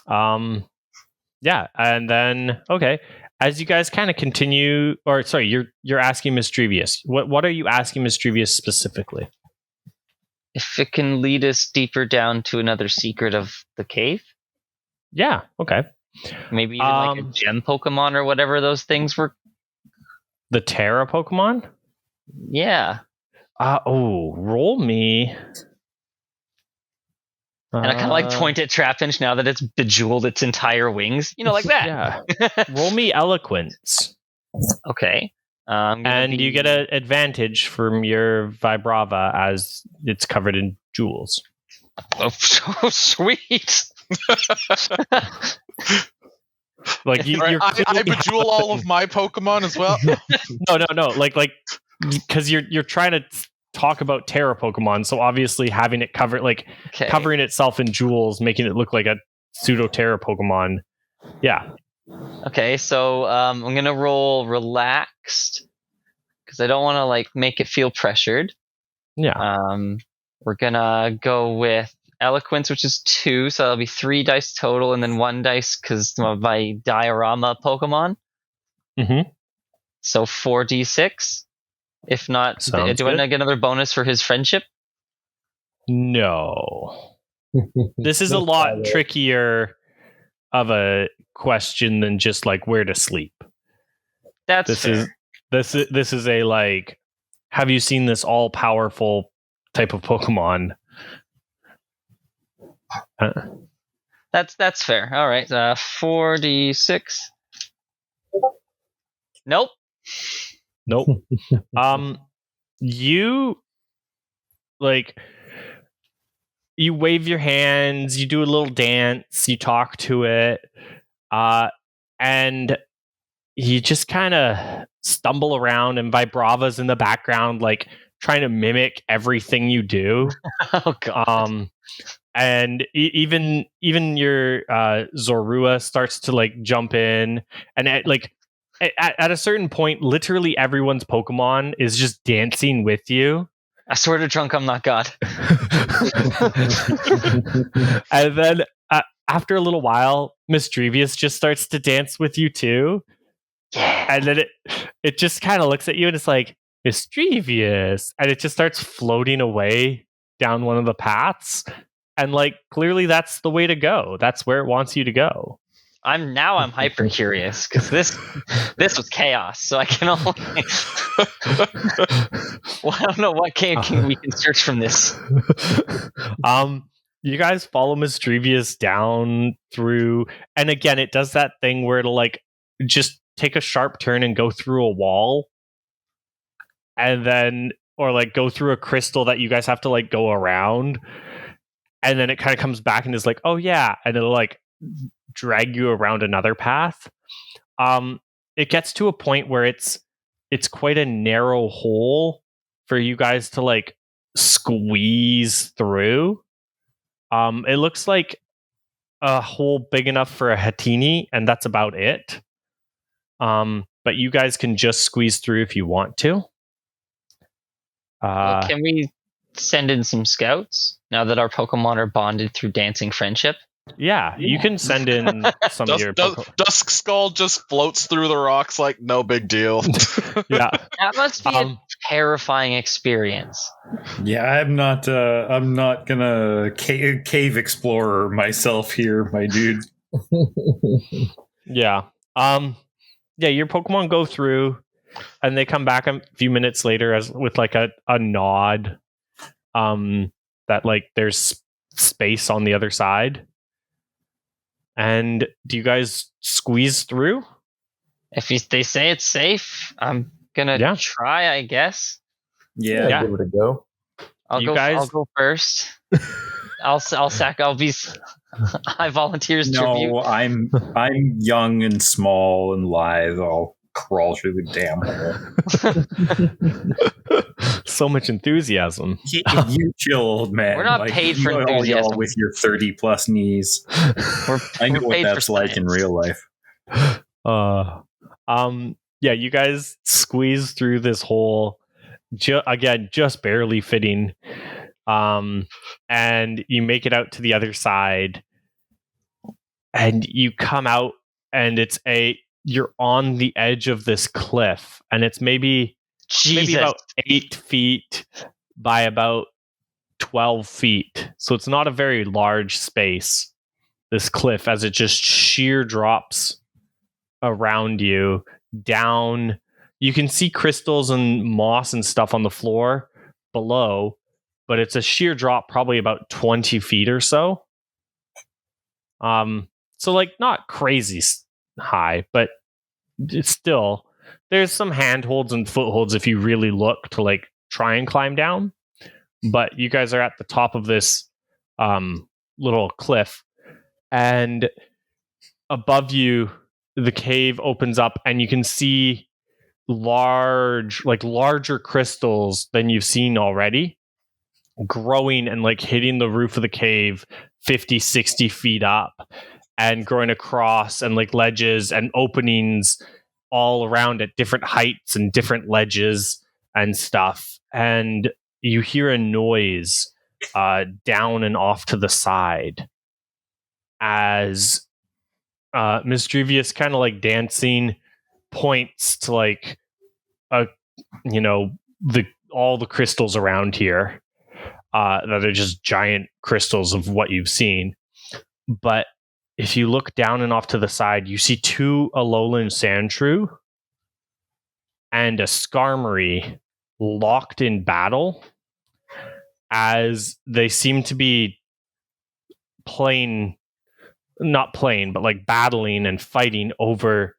Yeah, and then okay, as you guys kind of continue, or sorry, you're asking Mischievous. What are you asking Mischievous specifically? if it can lead us deeper down to another secret of the cave. Yeah. Okay. Maybe even like a gem Pokemon or whatever those things were. The Terra Pokemon? Yeah. Roll me. And I kind of like point at Trapinch now that it's bejeweled its entire wings. Like that. Yeah. Roll me Eloquence. Okay. And you get an advantage from your Vibrava as it's covered in jewels. Oh, so sweet. Like I bejewel all of my Pokemon as well. No. Like because you're trying to talk about Terra Pokemon, so obviously having it covered, covering itself in jewels, making it look like a pseudo Terra Pokemon. Yeah. Okay, so I'm gonna roll relaxed because I don't want to make it feel pressured. Yeah. We're gonna go with Eloquence, which is 2, so that'll be 3 dice total, and then 1 dice because of my Diorama Pokemon. Mm-hmm. So 4d6. If not, do I not get another bonus for his friendship? No. This is a lot trickier of a question than just where to sleep. That's fair. This is a have you seen this all powerful type of Pokemon? That's fair. All right, 4d6. Nope. You you wave your hands, you do a little dance, you talk to it, and you just kind of stumble around, and Vibrava's in the background, trying to mimic everything you do. Oh god. And even your Zorua starts to jump in, and at a certain point, literally everyone's Pokemon is just dancing with you. I swear to Trunk, I'm not God. And then after a little while, Mischievous just starts to dance with you too. Yeah. And then it just kind of looks at you and it's like, Mischievous. And it just starts floating away down one of the paths. And clearly that's the way to go. That's where it wants you to go. I'm hyper curious because this was chaos. So I can only. Well, I don't know what cave we can search from this. You guys follow Mischievous down through, and again, it does that thing where it'll just take a sharp turn and go through a wall, and then go through a crystal that you guys have to go around, and then it kind of comes back and is like, oh yeah, and it'll drag you around another path. It gets to a point where it's quite a narrow hole for you guys to squeeze through. It looks like a hole big enough for a Hatini, and that's about it. But you guys can just squeeze through if you want to. Can we send in some scouts now that our Pokemon are bonded through dancing friendship? Yeah, you can send in some of your Dusk Skull just floats through the rocks like no big deal. Yeah. That must be a terrifying experience. Yeah, I'm not gonna cave explorer myself here, my dude. Yeah. Yeah, your Pokemon go through and they come back a few minutes later with a nod. That there's space on the other side. And do you guys squeeze through? If they say it's safe, I'm gonna try, I guess. Yeah. Give it a go. I'll go first. I volunteer as tribute. No, I'm young and small and lithe. I'll crawl through the damn hole. So much enthusiasm. You chill, old man. We're not paid for enthusiasm. Y'all with your 30+ knees. I know what that's like in real life. Yeah, you guys squeeze through this hole, again, just barely fitting. And you make it out to the other side, and you come out, and you're on the edge of this cliff, and it's maybe Jesus. about 8 feet by about 12 feet. So it's not a very large space, this cliff, as it just sheer drops around you down. You can see crystals and moss and stuff on the floor below, but it's a sheer drop, probably about 20 feet or so. So like not crazy high, but it's still, there's some handholds and footholds if you really look to like try and climb down. But you guys are at the top of this little cliff, and above you the cave opens up, and you can see larger crystals than you've seen already, growing and like hitting the roof of the cave 50-60 feet up, and growing across, and like ledges and openings all around at different heights and different ledges and stuff. And you hear a noise down and off to the side as Mischievous, kind of like dancing, points to like all the crystals around here that are just giant crystals of what you've seen. But if you look down and off to the side, you see 2 Alolan Sandshrew and a Skarmory locked in battle, as they seem to be battling and fighting over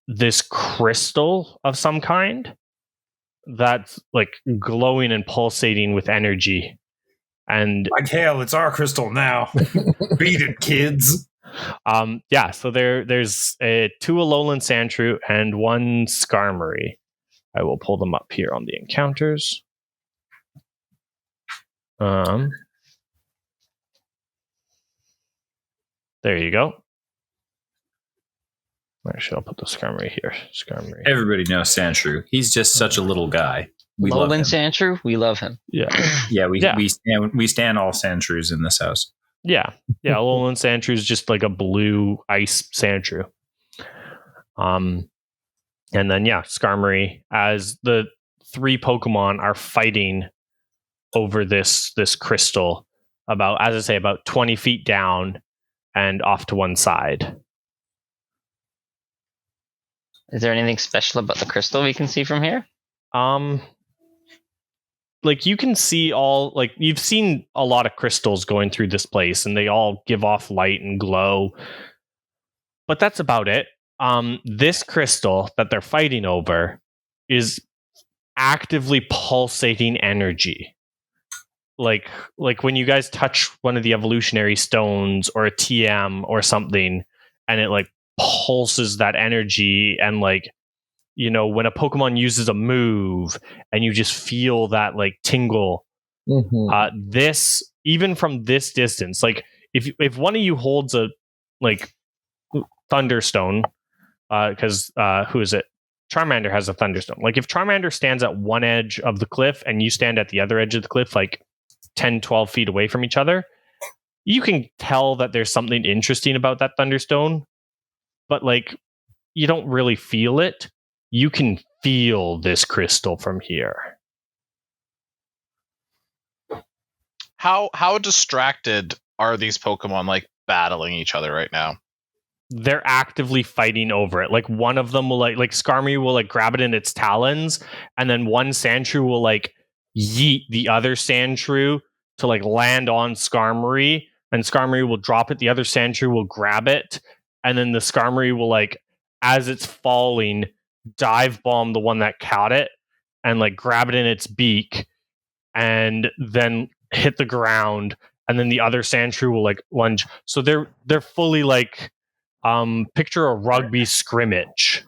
this crystal of some kind that's like glowing and pulsating with energy. And Like hell, it's our crystal now. Beat it, kids. So there's 2 Alolan Sandshrew and 1 Skarmory. I will pull them up here on the encounters. There you go. Actually, I'll put the Skarmory here. Skarmory. Everybody knows Sandshrew. He's just such a little guy. We love him. Sandshrew, we love him. Yeah. We stand all Sandshrews in this house. Yeah. Alolan Sandshrew is just like a blue ice Sandshrew. And then Skarmory, as the 3 Pokemon are fighting over this crystal, about 20 feet down and off to one side. Is there anything special about the crystal we can see from here? Like you can see you've seen a lot of crystals going through this place, and they all give off light and glow. But that's about it. This crystal that they're fighting over is actively pulsating energy. Like when you guys touch one of the evolutionary stones or a TM or something, and it like pulses that energy, and like, when a Pokemon uses a move and you just feel that like tingle. Mm-hmm. This, even from this distance, like if one of you holds a like Thunderstone, because who is it? Charmander has a Thunderstone. Like if Charmander stands at one edge of the cliff and you stand at the other edge of the cliff, like 10-12 feet away from each other, you can tell that there's something interesting about that Thunderstone, but like you don't really feel it. You can feel this crystal from here. How distracted are these Pokemon like battling each other right now? They're actively fighting over it. Like one of them will like Skarmory will like grab it in its talons, and then one Sandshrew will like yeet the other Sandshrew to like land on Skarmory, and Skarmory will drop it. The other Sandshrew will grab it, and then the Skarmory will like, as it's falling, dive bomb the one that caught it and like grab it in its beak, and then hit the ground, and then the other Sandshrew will like lunge. So they're fully like picture a rugby scrimmage.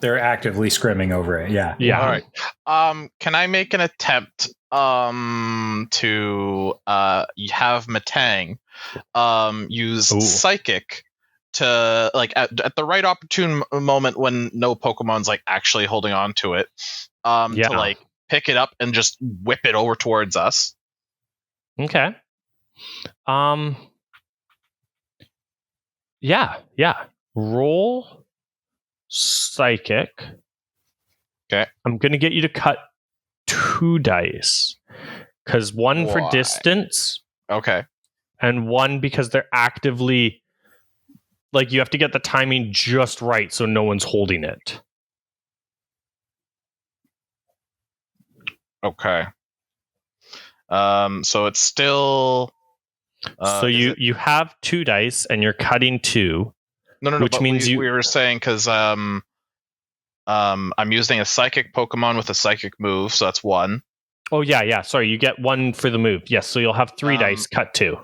They're actively scrimming over it. Yeah. All right. Can I make an attempt to have Matang use Psychic to like at the right opportune moment when no Pokemon's like actually holding on to it, to like pick it up and just whip it over towards us. Okay. Yeah. Roll psychic. Okay. I'm gonna get you to cut 2 dice. Because one for Why? distance. Okay. And one because they're actively, like, you have to get the timing just right so no one's holding it. Okay. So it's still. So you have 2 dice and you're cutting 2. No. Which But means we were saying because I'm using a psychic Pokemon with a psychic move, so that's 1. Oh yeah. Sorry, you get 1 for the move. Yes, so you'll have 3 dice, cut 2.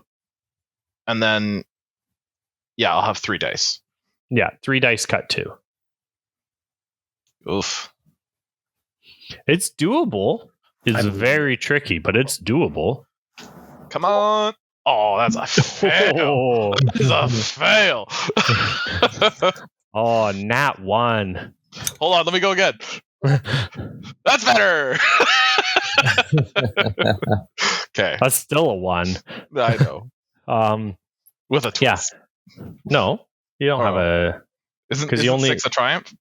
And then, I'll have 3 dice. Yeah, 3 dice, cut 2. Oof. It's doable. It's very tricky, but it's doable. Come on. Oh, that's a fail. That's a fail. Oh, nat 1. Hold on, let me go again. That's better. Okay. That's still a 1. I know. With a twist. Yeah. No, you don't have a. Isn't you only 6 a triumph?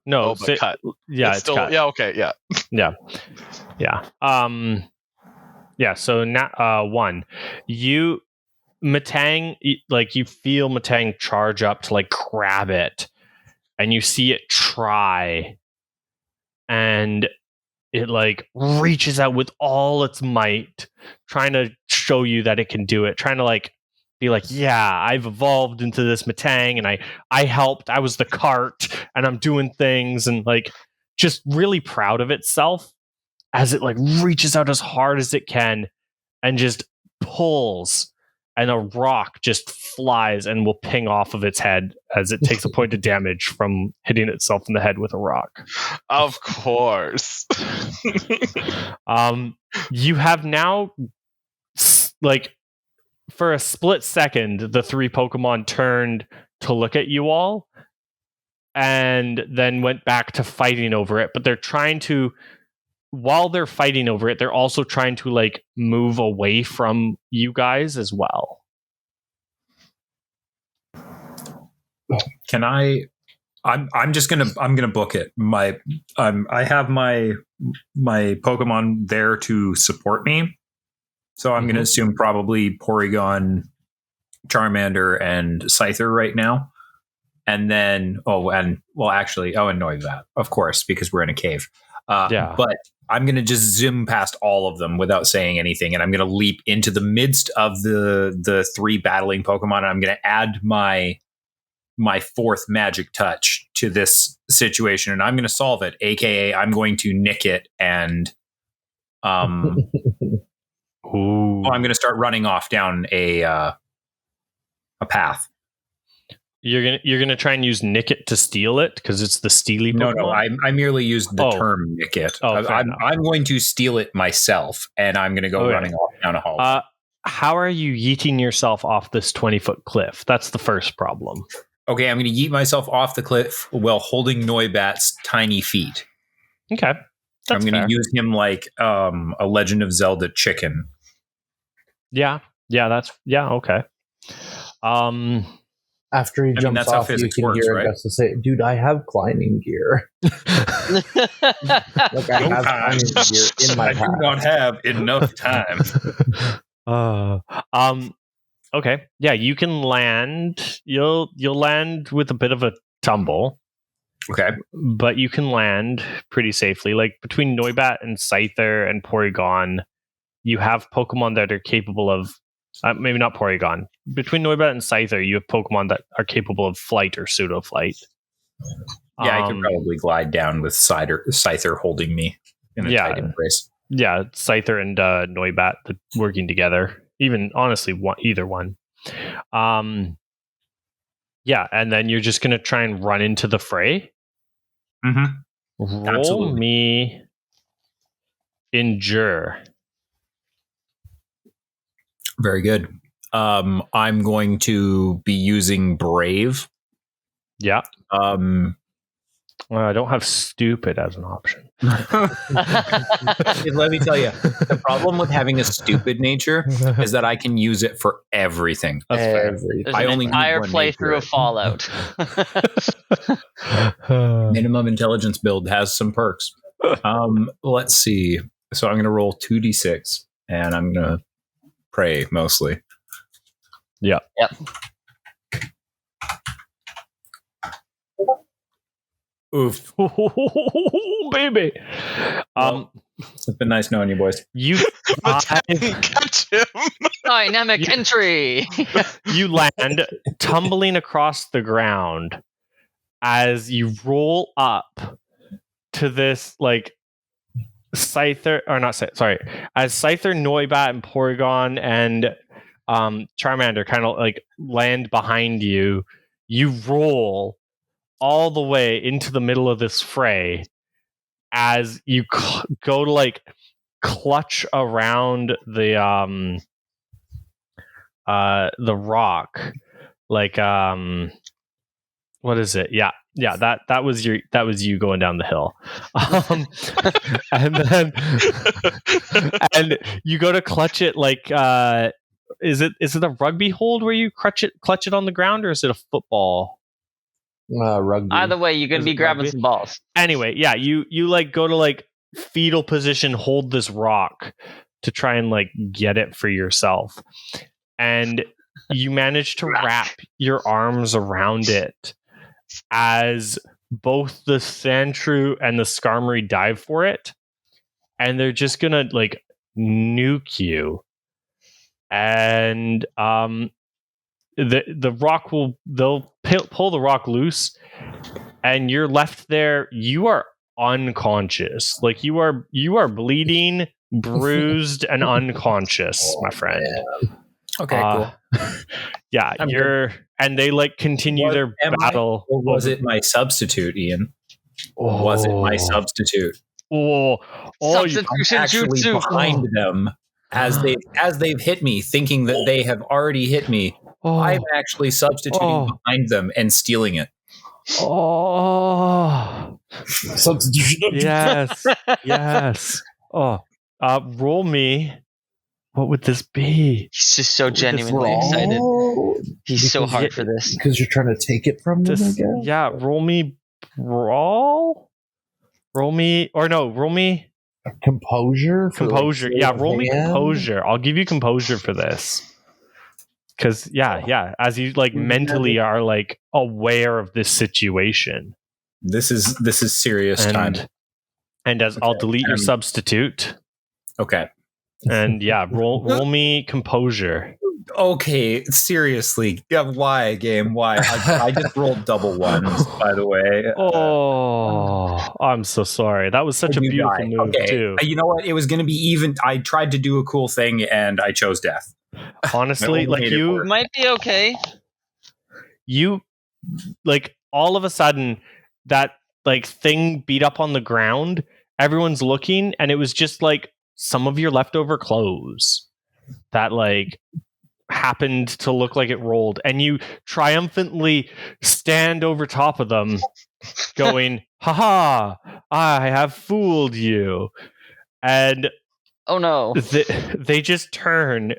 No, but cut. Yeah, it's still cut. Yeah. Okay. Yeah. Yeah. Yeah. So now, 1, you Matang, like you feel Matang charge up to like grab it, and you see it try, and it like reaches out with all its might, trying to show you that it can do it, trying to like be like, yeah, I've evolved into this Matang, and I helped, I was the cart, and I'm doing things, and like just really proud of itself as it like reaches out as hard as it can and just pulls, and a rock just flies and will ping off of its head as it takes a point of damage from hitting itself in the head with a rock. Of course. You have now, like, for a split second, the 3 Pokemon turned to look at you all and then went back to fighting over it, but they're trying to, while they're fighting over it, they're also trying to like move away from you guys as well. Can I'm gonna book it. I have my Pokemon there to support me, so I'm gonna assume probably Porygon, Charmander, and Scyther right now, and then and Noibat, of course, because we're in a cave. But I'm going to just zoom past all of them without saying anything, and I'm going to leap into the midst of the 3 battling Pokemon, and I'm going to add my 4th magic touch to this situation, and I'm going to solve it, aka I'm going to nick it, and I'm going to start running off down a path. You're gonna try and use nick it to steal it because it's the steely Pokemon? No. I merely used the term nick it. I'm going to steal it myself, and I'm going to go running off down a hall. How are you yeeting yourself off this 20-foot cliff? That's the first problem. Okay, I'm going to yeet myself off the cliff while holding Noibat's tiny feet. Okay, I'm going to use him like a Legend of Zelda chicken. Yeah, okay. After he jumps off, you can hear Augusta say, "Dude, I have climbing gear. Like I have climbing gear in my pack. I do not have enough time." Okay, yeah, you can land. You'll land with a bit of a tumble. Okay, but you can land pretty safely. Like between Noibat and Scyther and Porygon, you have Pokemon that are capable of. Maybe not Porygon. Between Noibat and Scyther, you have Pokemon that are capable of flight or pseudo flight. Yeah, I could probably glide down with Scyther holding me in a tight embrace. Yeah, Scyther and Noibat working together. Even honestly, either one. Yeah, and then you're just gonna try and run into the fray. Mm-hmm. Roll Absolutely. me Endure. Very good. I'm going to be using Brave. Yeah. Well, I don't have stupid as an option. Let me tell you, the problem with having a stupid nature is that I can use it for everything. That's fair. There's I an only need entire one playthrough nature. of Fallout. Minimum intelligence build has some perks. Let's see. So I'm going to roll 2d6, and I'm going to pray mostly. Yeah. Yep. Oof. Baby. It's been nice knowing you, boys. You Catch him. Dynamic entry. you land tumbling across the ground as you roll up to this like Scyther, or not sorry, as Scyther, Noibat, and Porygon and Charmander kind of like land behind you. You roll all the way into the middle of this fray as you go to like clutch around the rock, like what is it? Yeah, that was you going down the hill, and then and you go to clutch it like is it a rugby hold where you clutch it on the ground, or is it a football? Rugby. Either way, you're gonna be grabbing some balls. Anyway, yeah, you like go to like fetal position, hold this rock to try and like get it for yourself, and you manage to wrap your arms around it as both the Sandshrew and the Skarmory dive for it, and they're just gonna like nuke you. And the rock they'll pull the rock loose, and you're left there. You are unconscious, like you are bleeding, bruised, and unconscious, my friend. Yeah. Okay, cool. Yeah, and they like continue their battle. Or was it my substitute, Ian? Was it my substitute? I'm actually behind them as they've hit me, thinking that they have already hit me. I'm actually substituting behind them and stealing it. Substitution. Yes. Roll me. What would this be? He's just so genuinely excited. He's so hard for this. Because you're trying to take it from them, I guess? Yeah, roll me brawl? Roll me composure? Composure. Yeah, roll me composure. I'll give you composure for this. Because, yeah, as you like mentally are like aware of this situation. This is serious time. And as I'll delete your substitute. Okay. And yeah, roll me composure. Okay, seriously. Yeah, why, game? Why? I just rolled double ones, by the way. I'm so sorry. That was such a beautiful move, too. You know what? It was going to be even. I tried to do a cool thing, and I chose death. Honestly, like you might be okay. You, like, all of a sudden, that, like, thing beat up on the ground. Everyone's looking, and it was just, like, some of your leftover clothes that, like, happened to look like it rolled, and you triumphantly stand over top of them going, haha, I have fooled you. And oh no, they just turn,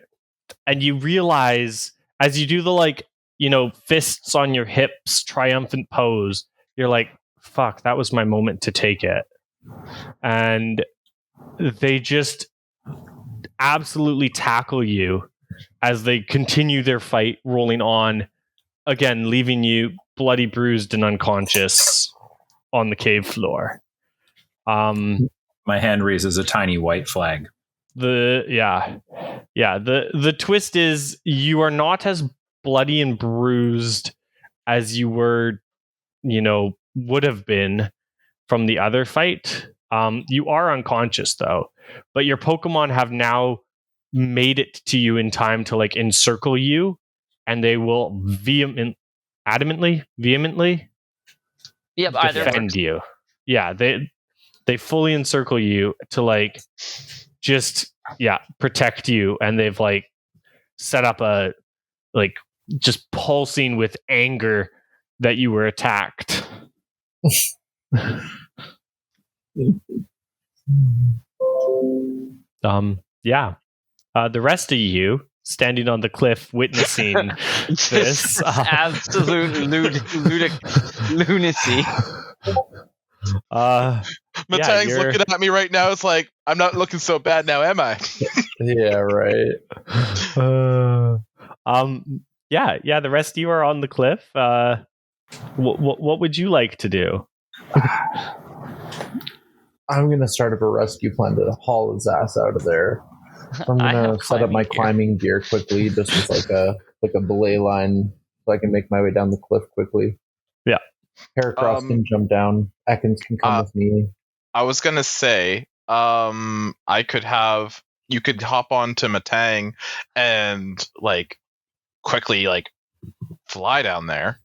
and you realize as you do the, like, you know, fists on your hips triumphant pose, you're like, fuck, that was my moment to take it. And they just absolutely tackle you as they continue their fight, rolling on, again, leaving you bloody, bruised, and unconscious on the cave floor. My hand raises a tiny white flag. The twist is you are not as bloody and bruised as you were, you know, would have been from the other fight. You are unconscious though, but your Pokemon have now made it to you in time to like encircle you, and they will vehemently defend you. Yeah, they fully encircle you to like just protect you, and they've like set up a like just pulsing with anger that you were attacked. Yeah. The rest of you standing on the cliff witnessing this. Absolute lunacy. Matang's looking at me right now. It's like, I'm not looking so bad now, am I? Yeah, right. Yeah. The rest of you are on the cliff. What would you like to do? I'm gonna start up a rescue plan to haul his ass out of there. I'm gonna set up my climbing gear quickly, just as like a belay line, so I can make my way down the cliff quickly. Yeah. Heracross can jump down. Ekans can come with me. I was gonna say, you could hop on to Matang and like quickly like fly down there.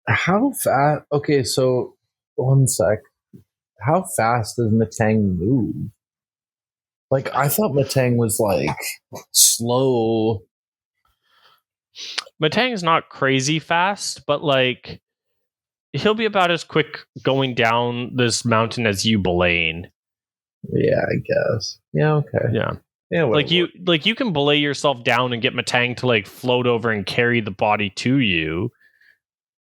How fast? Okay, so 1 sec. How fast does Matang move? Like, I thought Matang was like slow. Matang's not crazy fast, but like he'll be about as quick going down this mountain as you belaying. Yeah, I guess. Yeah, okay. Yeah. Yeah, like you can belay yourself down and get Matang to like float over and carry the body to you.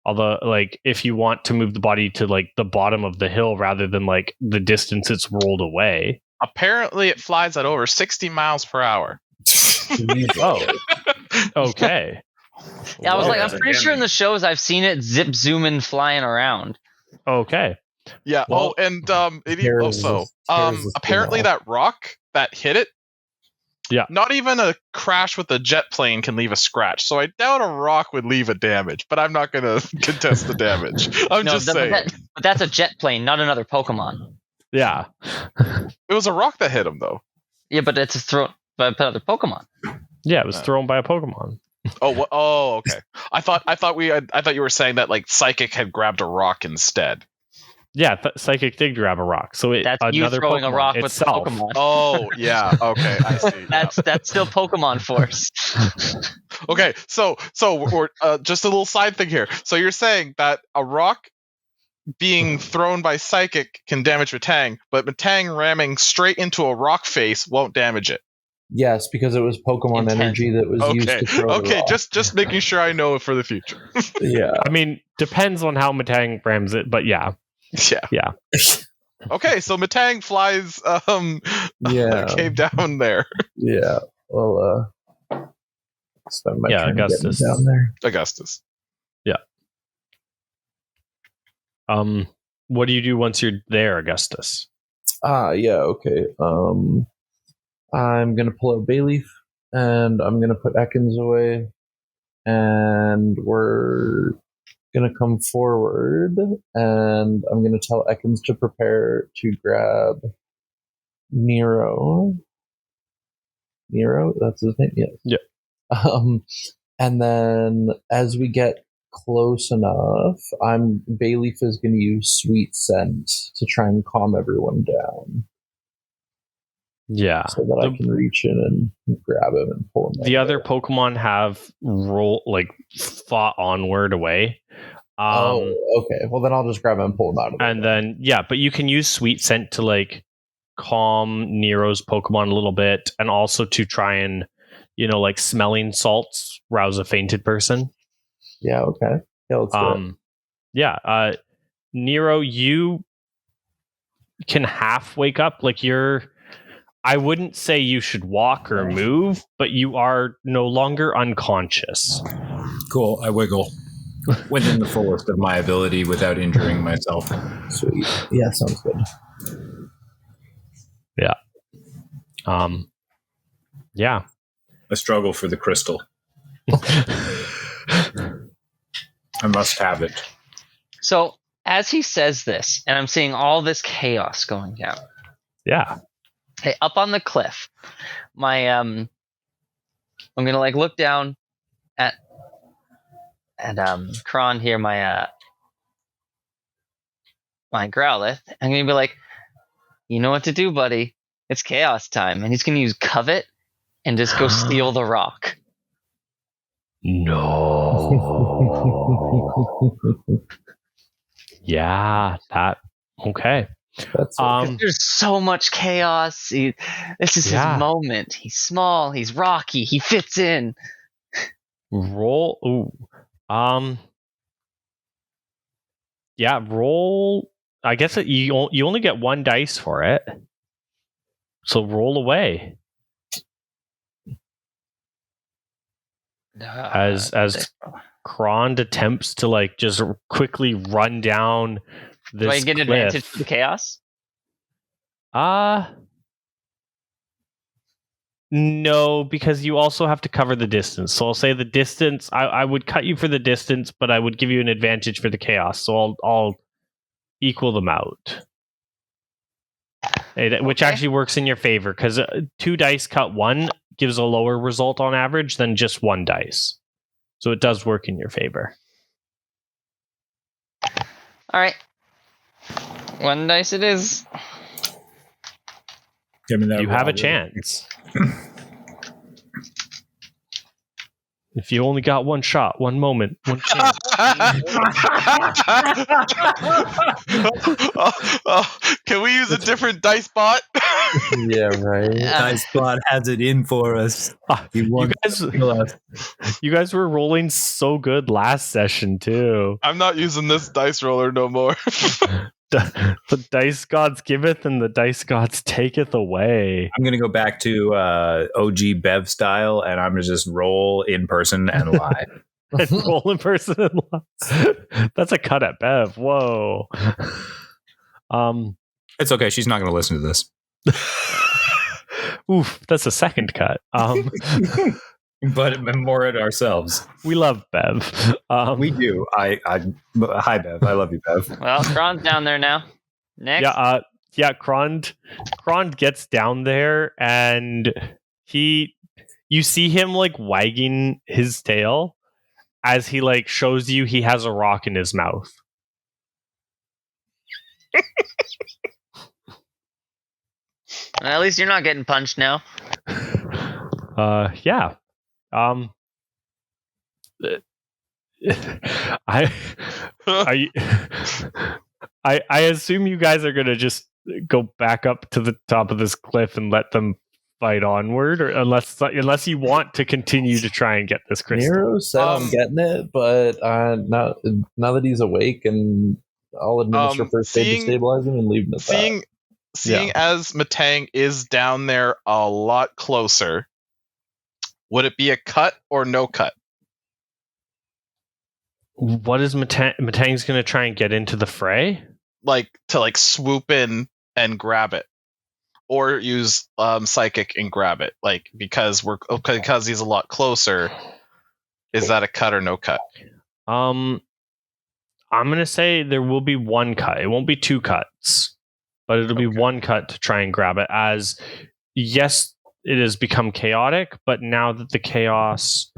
Although, like, if you want to move the body to like the bottom of the hill rather than like the distance it's rolled away. Apparently, it flies at over 60 miles per hour. Oh, okay. Yeah, I was like, I'm pretty sure in the shows I've seen it zip zooming flying around. Okay. Yeah. Well, apparently that rock that hit it. Yeah. Not even a crash with a jet plane can leave a scratch. So I doubt a rock would leave a damage, but I'm not going to contest the damage. I'm just saying. But that's a jet plane, not another Pokemon. Yeah. It was a rock that hit him, though. Yeah, but it's thrown by another Pokemon. Yeah, it was thrown by a Pokemon. Oh, okay. I thought you were saying that like Psychic had grabbed a rock instead. Yeah, Psychic did grab a rock. So that's you throwing Pokemon a rock itself. with Pokemon. Oh, yeah. Okay, I see. That's still Pokemon Force. Okay, so we're just a little side thing here. So you're saying that a rock being thrown by Psychic can damage Matang, but Matang ramming straight into a rock face won't damage it. Yes, because it was Pokemon energy that was used to throw the rock. just making sure I know for the future. Yeah. I mean, depends on how Matang rams it, but yeah. Yeah. Okay, so Matang flies came down there. Yeah. Well, spend my turn Augustus down there. Augustus. Yeah. What do you do once you're there, Augustus? Yeah, okay. I'm gonna pull out Bayleaf and I'm gonna put Ekans away, and we're gonna come forward, and I'm gonna tell Ekans to prepare to grab Nero. Nero, that's his name. Yes. Yeah. And then as we get close enough, Bayleaf is going to use Sweet Scent to try and calm everyone down. Yeah. So that I can reach in and grab him and pull him. The other Pokemon have fought onward away. Okay. Well, then I'll just grab him and pull him out of there. And then, but you can use Sweet Scent to like calm Nero's Pokemon a little bit, and also to try and, like smelling salts rouse a fainted person. Yeah, okay. Yeah, let's do it. Nero, you can half wake up. Like I wouldn't say you should walk or move, but you are no longer unconscious. Cool. I wiggle within the fullest of my ability without injuring myself. Sweet. Yeah, sounds good. Yeah. Yeah. I struggle for the crystal. I must have it. So as he says this, and I'm seeing all this chaos going down. Yeah. Hey, up on the cliff, I'm gonna like look down at Kron here, my Growlithe. I'm gonna be like, you know what to do, buddy. It's chaos time, and he's gonna use Covet and just go steal the rock. No. Yeah, that okay. That's There's so much chaos. This is his moment. He's small. He's rocky. He fits in. Roll. Ooh. Yeah, roll. I guess you only get one dice for it. So roll away. As Krond attempts to like just quickly run down this Do I get cliff. advantage for the chaos? No, because you also have to cover the distance. So I'll say the distance. I would cut you for the distance, but I would give you an advantage for the chaos. So I'll equal them out, which actually works in your favor because 2 dice cut 1 gives a lower result on average than just 1 dice. So it does work in your favor. All right, 1 dice it is. Give me that. You have a chance. If you only got 1 shot, 1 moment, 1 chance. Can we use a different dice bot? yeah, right. Dice Spot has it in for us. You guys were rolling so good last session too. I'm not using this dice roller no more. The dice gods giveth and the dice gods taketh away. I'm gonna go back to OG Bev style, and I'm gonna just roll in person and lie. And roll in person and lie. That's a cut at Bev. Whoa. It's okay. She's not gonna listen to this. Oof, that's a second cut. But more at ourselves. We love Bev. We do. Hi, Bev. I love you, Bev. Well, Kron's down there now. Next. Yeah. Krond gets down there, and you see him like wagging his tail as he like shows you he has a rock in his mouth. At least you're not getting punched now. Yeah. I assume you guys are gonna just go back up to the top of this cliff and let them fight onward, or unless you want to continue to try and get this crystal. Nero said I'm getting it, but now that he's awake, and I'll administer first aid to stabilize him and leave him at that. Seeing as Matang is down there a lot closer, would it be a cut or no cut? What is Matang's going to try and get into the fray? Like to like swoop in and grab it, or use psychic and grab it. Like because he's a lot closer. Is that a cut or no cut? I'm going to say there will be 1 cut. It won't be 2 cuts, but it'll be 1 cut to try and grab it. As yes, it has become chaotic, but now that the chaos,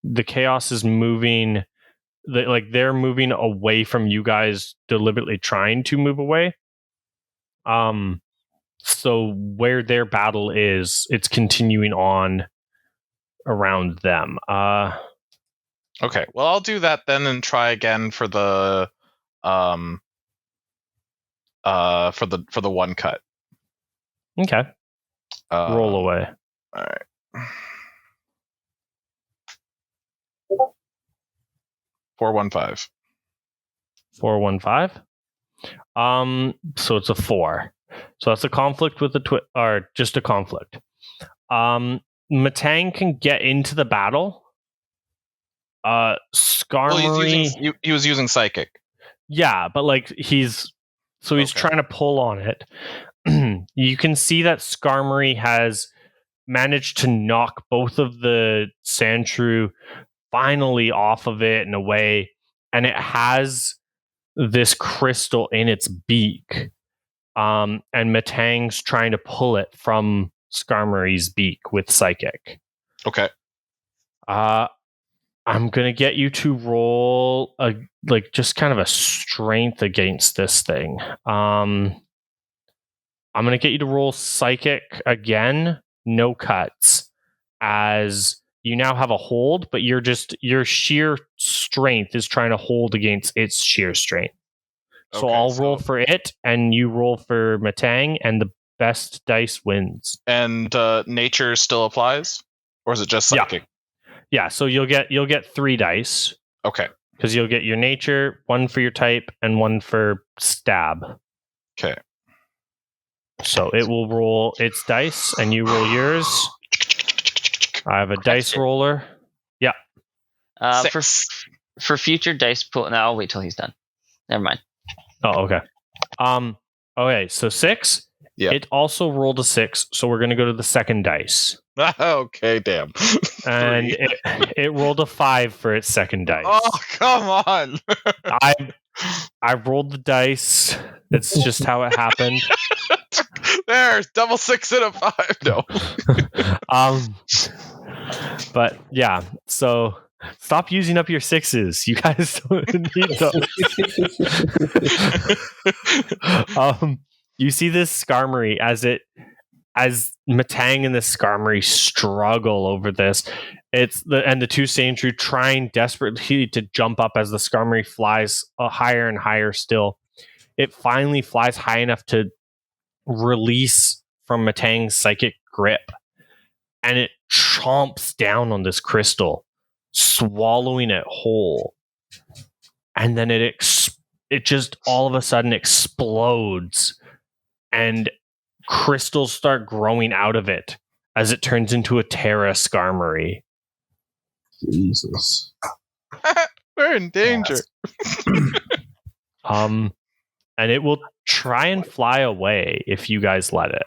the chaos is moving, they're moving away from you guys, deliberately trying to move away. So where their battle is, it's continuing on around them. Okay, well I'll do that then and try again for the for the 1 cut. Okay. Roll away. All right. 415. 415. So it's a 4. So that's a conflict with or just a conflict. Matang can get into the battle. Skarmory. He was using psychic. Yeah, but like he's trying to pull on it. You can see that Skarmory has managed to knock both of the Sandshrew finally off of it and away, and it has this crystal in its beak. And Matang's trying to pull it from Skarmory's beak with psychic. Okay. I'm gonna get you to roll just kind of a strength against this thing. I'm gonna get you to roll psychic again, no cuts, as you now have a hold, but your sheer strength is trying to hold against its sheer strength. So Okay, I'll roll for it, and you roll for Matang, and the best dice wins. And nature still applies, or is it just Yeah. psychic? Yeah, so you'll get 3 dice Okay. because you'll get your nature, 1 for your type, and 1 for stab. Okay. So it will roll its dice, and you roll yours. I have a dice roller. Yeah. For future dice pool. No, I'll wait till he's done. Never mind. Oh, okay. Okay, so 6. Yeah. It also rolled a 6, so we're going to go to the second dice. Okay, damn. And it rolled a 5 for its second dice. Oh, come on. I rolled the dice. It's just how it happened. There's double 6 and a 5. No. But yeah, so stop using up your 6s. You guys don't need those. You see this Skarmory as Matang and the Skarmory struggle over this. The two Sandshrew trying desperately to jump up as the Skarmory flies higher and higher still. It finally flies high enough to release from Matang's psychic grip, and it chomps down on this crystal, swallowing it whole. And then it just all of a sudden explodes, and crystals start growing out of it as it turns into a Terra Skarmory. Jesus. We're in danger. And it will try and fly away if you guys let it.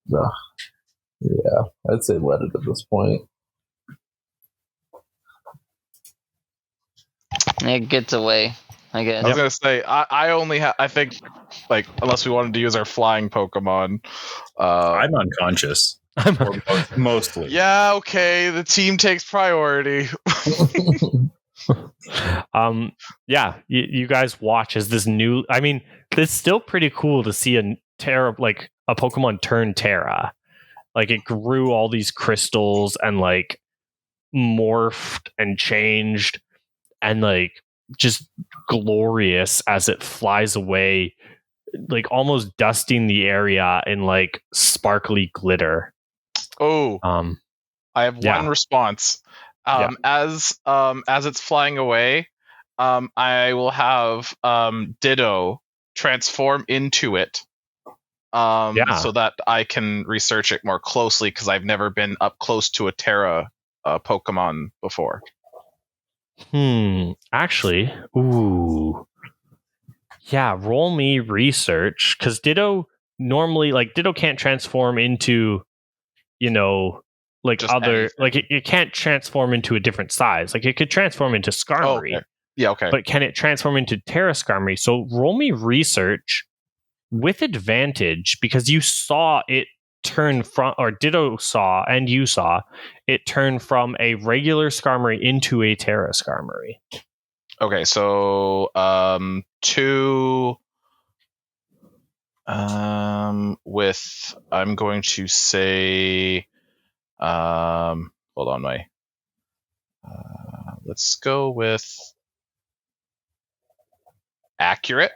Yeah, I'd say let it at this point. It gets away, I guess. I was gonna say I only have. I think, like, unless we wanted to use our flying Pokemon. I'm unconscious. Mostly. Yeah. Okay. The team takes priority. Yeah, you guys watch as this new. I mean, it's still pretty cool to see a Terra, like a Pokemon turn Terra. Like it grew all these crystals and like morphed and changed, and like just glorious as it flies away, like almost dusting the area in like sparkly glitter. Oh. I have Yeah. one response. As it's flying away, I will have Ditto transform into it. So that I can research it more closely, because I've never been up close to a Terra Pokemon before. Actually, yeah, roll me research, because Ditto normally, like, Ditto can't transform into, like Just other, anything. like it can't transform into a different size. Like it could transform into Skarmory. Okay. Yeah, okay. But can it transform into Terra Skarmory? So roll me research with advantage, because you saw it turn from, or Ditto saw, and you saw it turn from a regular Skarmory into a Terra Skarmory. Okay, so 2 with, I'm going to say hold on, let's go with accurate.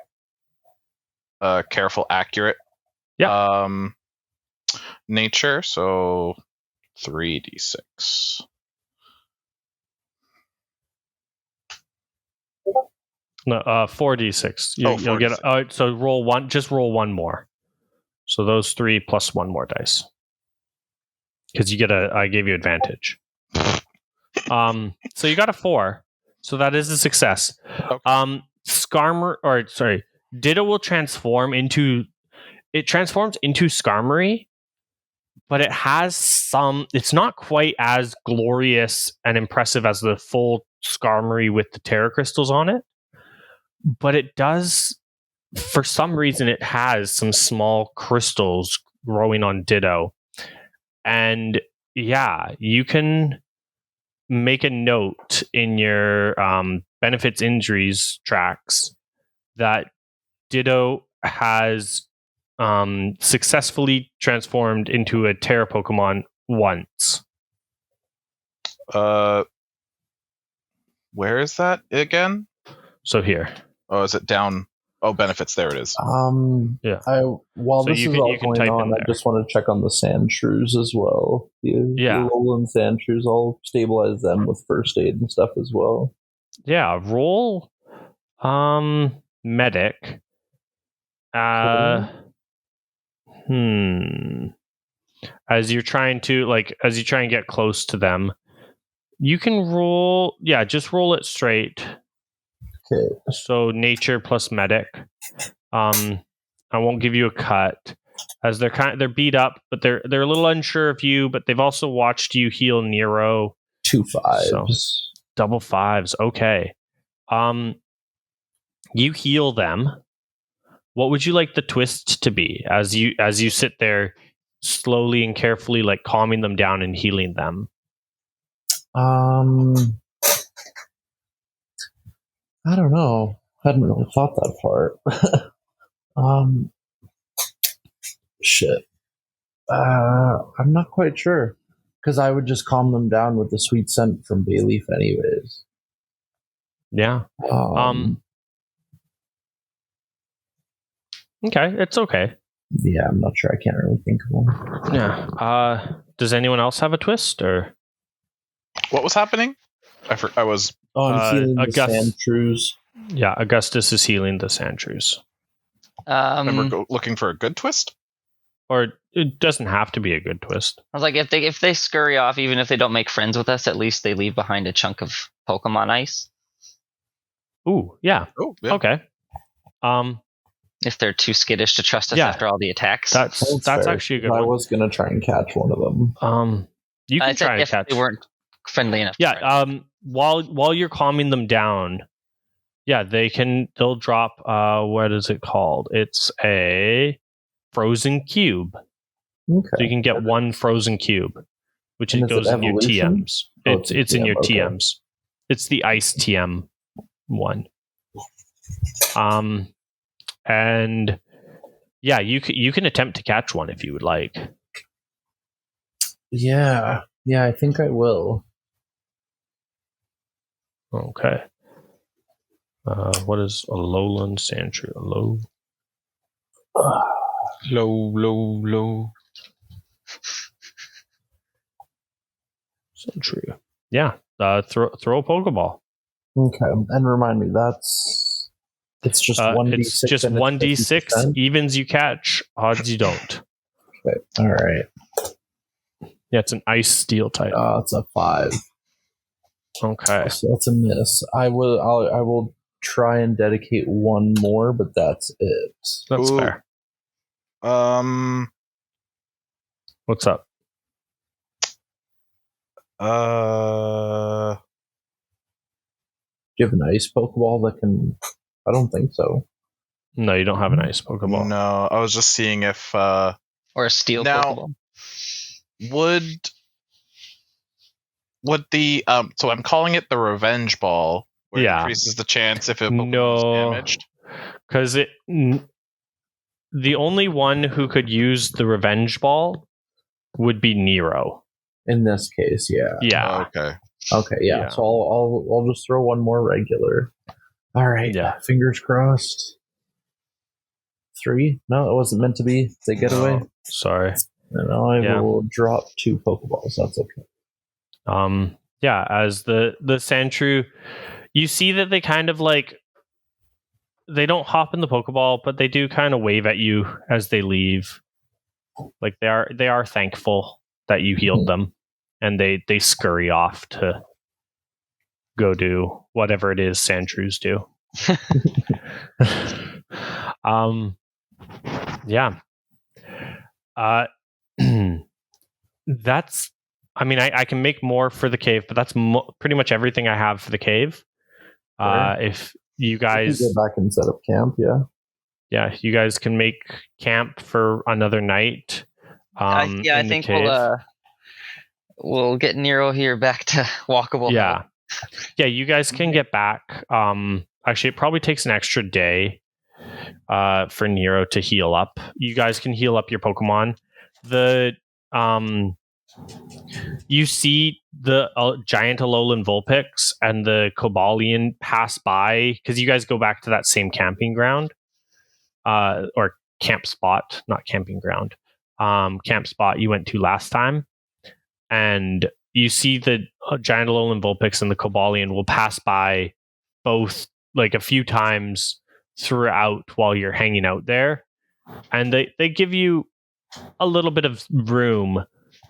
Careful, accurate. Yeah. Nature, so 3d6. No, 4d6. You'll get. So roll one. Just roll one more. So those 3 plus 1 more dice. Because you get I gave you advantage. So you got a 4. So that is a success. Okay. Ditto will transform into. It transforms into Skarmory, but it has some. It's not quite as glorious and impressive as the full Skarmory with the Terra crystals on it. But it does, for some reason, it has some small crystals growing on Ditto. And yeah, you can make a note in your benefits injuries tracks that Ditto has successfully transformed into a Terra Pokemon once. Where is that again? So here. Oh, is it down? Oh, benefits. There it is. Yeah. While So this you is can- all you can going type in on, I there. just want to check on the sand shrews as well. The Yeah. Alolan sand shrews, I'll stabilize them with first aid and stuff as well. Yeah, roll medic. As you're trying to as you try and get close to them, you can roll, just roll it straight. Okay. So nature plus medic. I won't give you a cut as they're beat up, but they're a little unsure of you, but they've also watched you heal Nero. 2 5s. So, double 5s. Okay. You heal them. What would you like the twist to be as you sit there slowly and carefully calming them down and healing them? I don't know. Hadn't really thought that far. Shit. I'm not quite sure. Because I would just calm them down with the sweet scent from bay leaf anyways. Yeah. Okay, it's okay. Yeah, I'm not sure. I can't really think of one. Yeah. Does anyone else have a twist or? What was happening? I was. Oh, I'm healing the August- sand shrews. Yeah, Augustus is healing the Sandshrews. And we're looking for a good twist. Or it doesn't have to be a good twist. I was like, if they scurry off, even if they don't make friends with us, at least they leave behind a chunk of Pokemon ice. Ooh, yeah. Oh, yeah. Okay. If they're too skittish to trust us Yeah. after all the attacks. That's fair. actually a good I one. was gonna try and catch one of them. You can I said try and if catch. they weren't friendly enough. to try. Yeah. While you're calming them down, they'll drop. What is it called? It's a frozen cube. Okay. So you can get one frozen cube, which And it is goes it in your evolution? TMs. Oh, It's in your okay. TMs. It's the ice TM one. And yeah, you can attempt to catch one if you would like. Yeah, I think I will. Okay. What is a lowland sandshrew? Low. Sandshrew. Yeah. Throw a Pokeball. Okay, and remind me, it's just 1d6. It's just and 1d6. 50%? Evens you catch, odds you don't. Okay, all right. Yeah, it's an ice steel type. It's a 5. Okay. So that's a miss. I will try and dedicate one more, but that's it. That's Ooh. fair. What's up? Uh, Do you have an ice Pokeball that can? I don't think so. No, you don't have an ice Pokeball. No, I was just seeing if Or a steel Now- Pokeball. would the so I'm calling it the Revenge Ball, where it Yeah. increases the chance if a Pokemon No. is damaged. Because the only one who could use the Revenge Ball would be Nero. In this case, yeah. Yeah. Okay. Okay, yeah. Yeah. So I'll just throw one more regular. All right. Yeah. Fingers crossed. 3? No, it wasn't meant to be. They get away. Sorry. And I Yeah. will drop 2 Pokeballs. That's okay. Yeah, as the Sandshrew, you see that they kind of they don't hop in the Pokeball, but they do kind of wave at you as they leave. Like they are thankful that you healed them, and they scurry off to go do whatever it is Sandshrews do. Yeah. That's. I mean, I can make more for the cave, but that's pretty much everything I have for the cave. Sure. If you We guys, can go back and set up camp, yeah. you guys can make camp for another night. I in the think cave. we'll get Nero here back to walkable. Yeah, you guys can get back. Actually, it probably takes an extra day for Nero to heal up. You guys can heal up your Pokemon. The You see the giant Alolan Vulpix and the Cobalion pass by, because you guys go back to that same camping ground, or camp spot, not camping ground. Camp spot you went to last time. And you see the giant Alolan Vulpix and the Cobalion will pass by both like a few times throughout while you're hanging out there. And they give you a little bit of room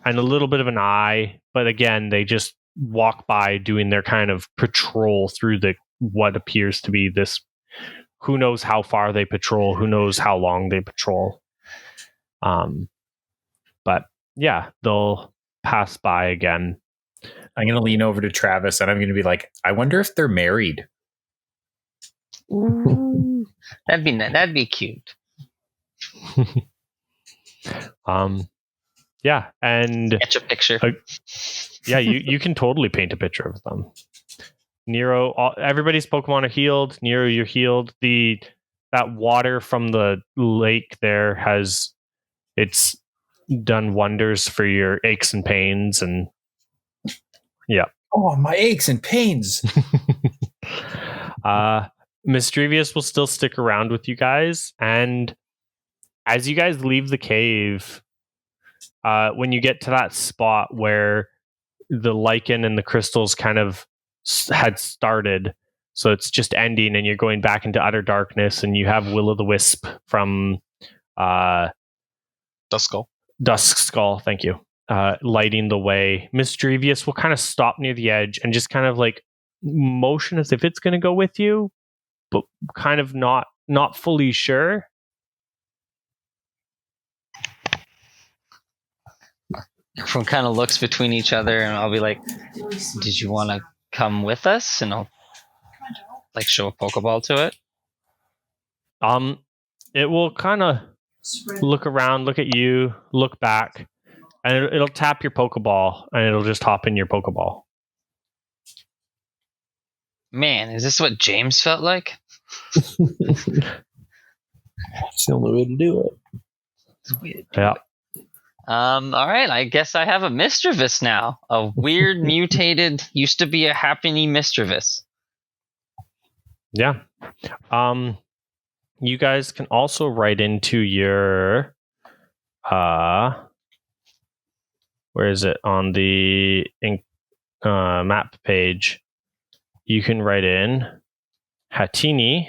and a little bit of an eye, but again, they just walk by doing their kind of patrol through the what appears to be this. Who knows how far they patrol? Who knows how long they patrol? But yeah, they'll pass by again. I'm going to lean over to Travis and I'm going to be like, I wonder if they're married. Ooh, that'd be cute. Yeah, and Catch a picture. Yeah, you can totally paint a picture of them. Nero, everybody's Pokemon are healed. Nero, you're healed. That water from the lake there it's done wonders for your aches and pains, and yeah. Oh, my aches and pains. Mischievous will still stick around with you guys, and as you guys leave the cave, when you get to that spot where the lichen and the crystals kind of had started, so it's just ending and you're going back into utter darkness, and you have Will-o'-the-Wisp from Duskskull, thank you, lighting the way. Mischievous will kind of stop near the edge and just kind of like motion as if it's going to go with you, but kind of not fully sure. Everyone kind of looks between each other, and I'll be like, did you want to come with us? And I'll like show a Pokeball to it. It will kind of look around, look at you, look back, and it'll tap your Pokeball, and it'll just hop in your Pokeball. Man, is this what James felt like? It's the only way to do it. Yeah. All right, I guess I have a Mischievous now. A weird, mutated, used to be a Happiny Mischievous. Yeah. You guys can also write into your where is it on the map page? You can write in Hatini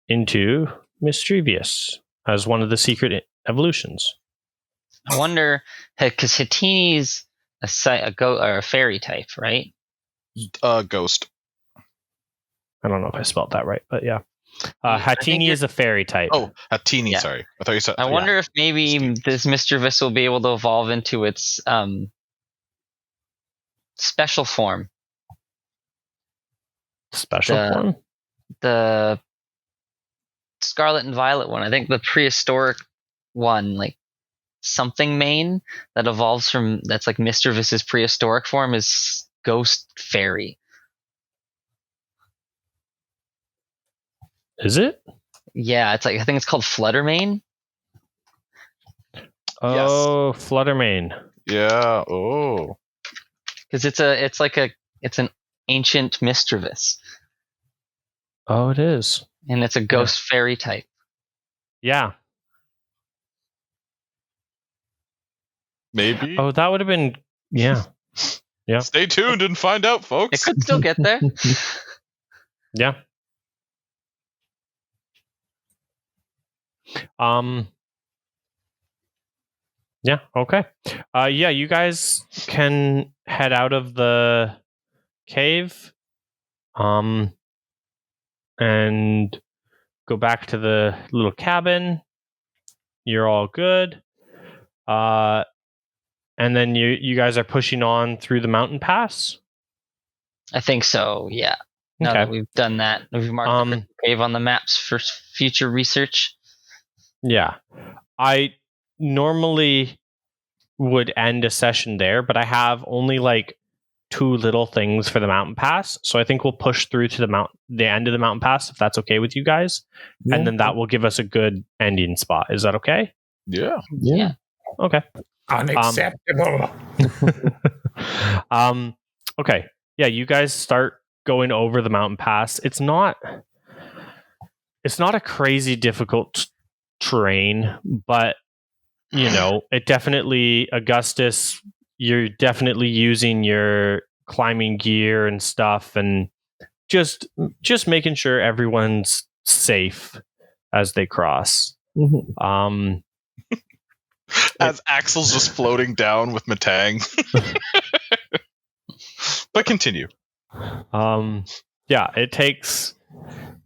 into Mischievous as one of the secret evolutions. I wonder, because Hatini's a fairy type, right? Ghost. I don't know if I spelled that right, but yeah. Hatini is a fairy type. Oh, Hatini, Yeah. sorry. I thought you said... I wonder if maybe this Mischievous will be able to evolve into its special form. Special form? The Scarlet and Violet one. I think the prehistoric one, like something main that evolves from, that's like Mischievous's prehistoric form, is Ghost Fairy. Is it? Yeah, it's like, I think it's called Fluttermane. Oh, yes. Fluttermane. Yeah. Oh. Because it's an ancient Mischievous. Oh, it is. And it's a ghost fairy type. Yeah. Maybe. Oh, that would have been... Yeah. Yeah. Stay tuned and find out, folks. It could still get there. Yeah. Yeah, okay. Yeah, you guys can head out of the cave and go back to the little cabin. You're all good. And then you guys are pushing on through the mountain pass? I think so, yeah. Now that we've done that, we've marked the cave on the maps for future research. Yeah. I normally would end a session there, but I have only like 2 little things for the mountain pass, so I think we'll push through to the end of the mountain pass, if that's okay with you guys. Yeah. And then that will give us a good ending spot. Is that okay? Yeah. Okay. Unacceptable. Okay. Yeah, you guys start going over the mountain pass. It's not a crazy difficult terrain, but it definitely, Augustus, you're definitely using your climbing gear and stuff, and just making sure everyone's safe as they cross. As Axel's just floating down with Matang. But continue. Yeah, it takes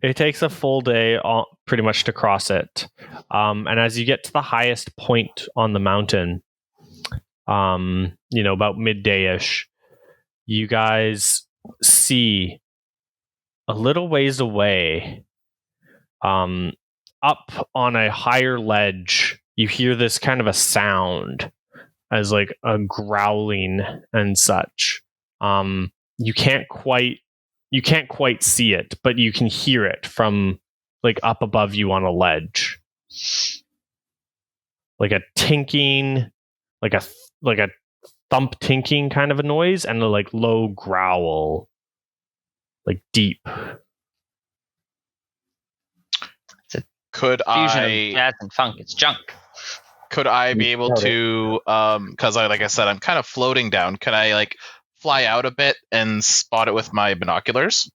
a full day pretty much to cross it. And as you get to the highest point on the mountain, about midday-ish, you guys see a little ways away, up on a higher ledge, you hear this kind of a sound as like a growling and such. You can't quite see it, but you can hear it from like up above you on a ledge. Like a tinking, like a thump tinking kind of a noise, and a like low growl, like deep. Could Fusion I of jazz and funk. It's junk. could I be able to because like I said, I'm kind of floating down. Could I like fly out a bit and spot it with my binoculars?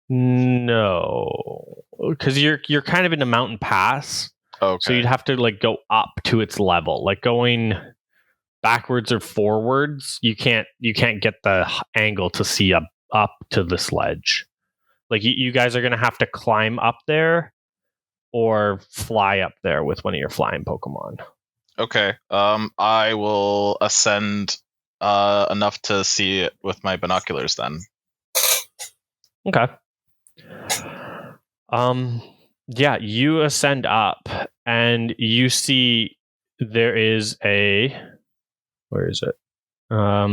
No, because you're kind of in a mountain pass. Okay. So you'd have to like go up to its level, like going backwards or forwards. You can't get the angle to see up to this ledge. Like you guys are gonna have to climb up there or fly up there with one of your flying Pokemon. Okay. I will ascend enough to see it with my binoculars then. Okay. Yeah, you ascend up and you see there is where is it? Let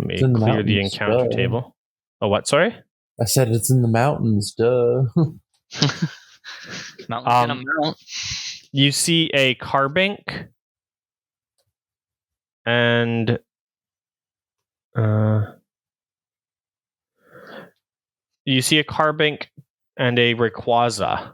me clear the encounter table. Oh, what? Sorry? I said it's in the mountains, duh. Mountain's gonna mount. You see a carbink and you see a carbink and a Rayquaza.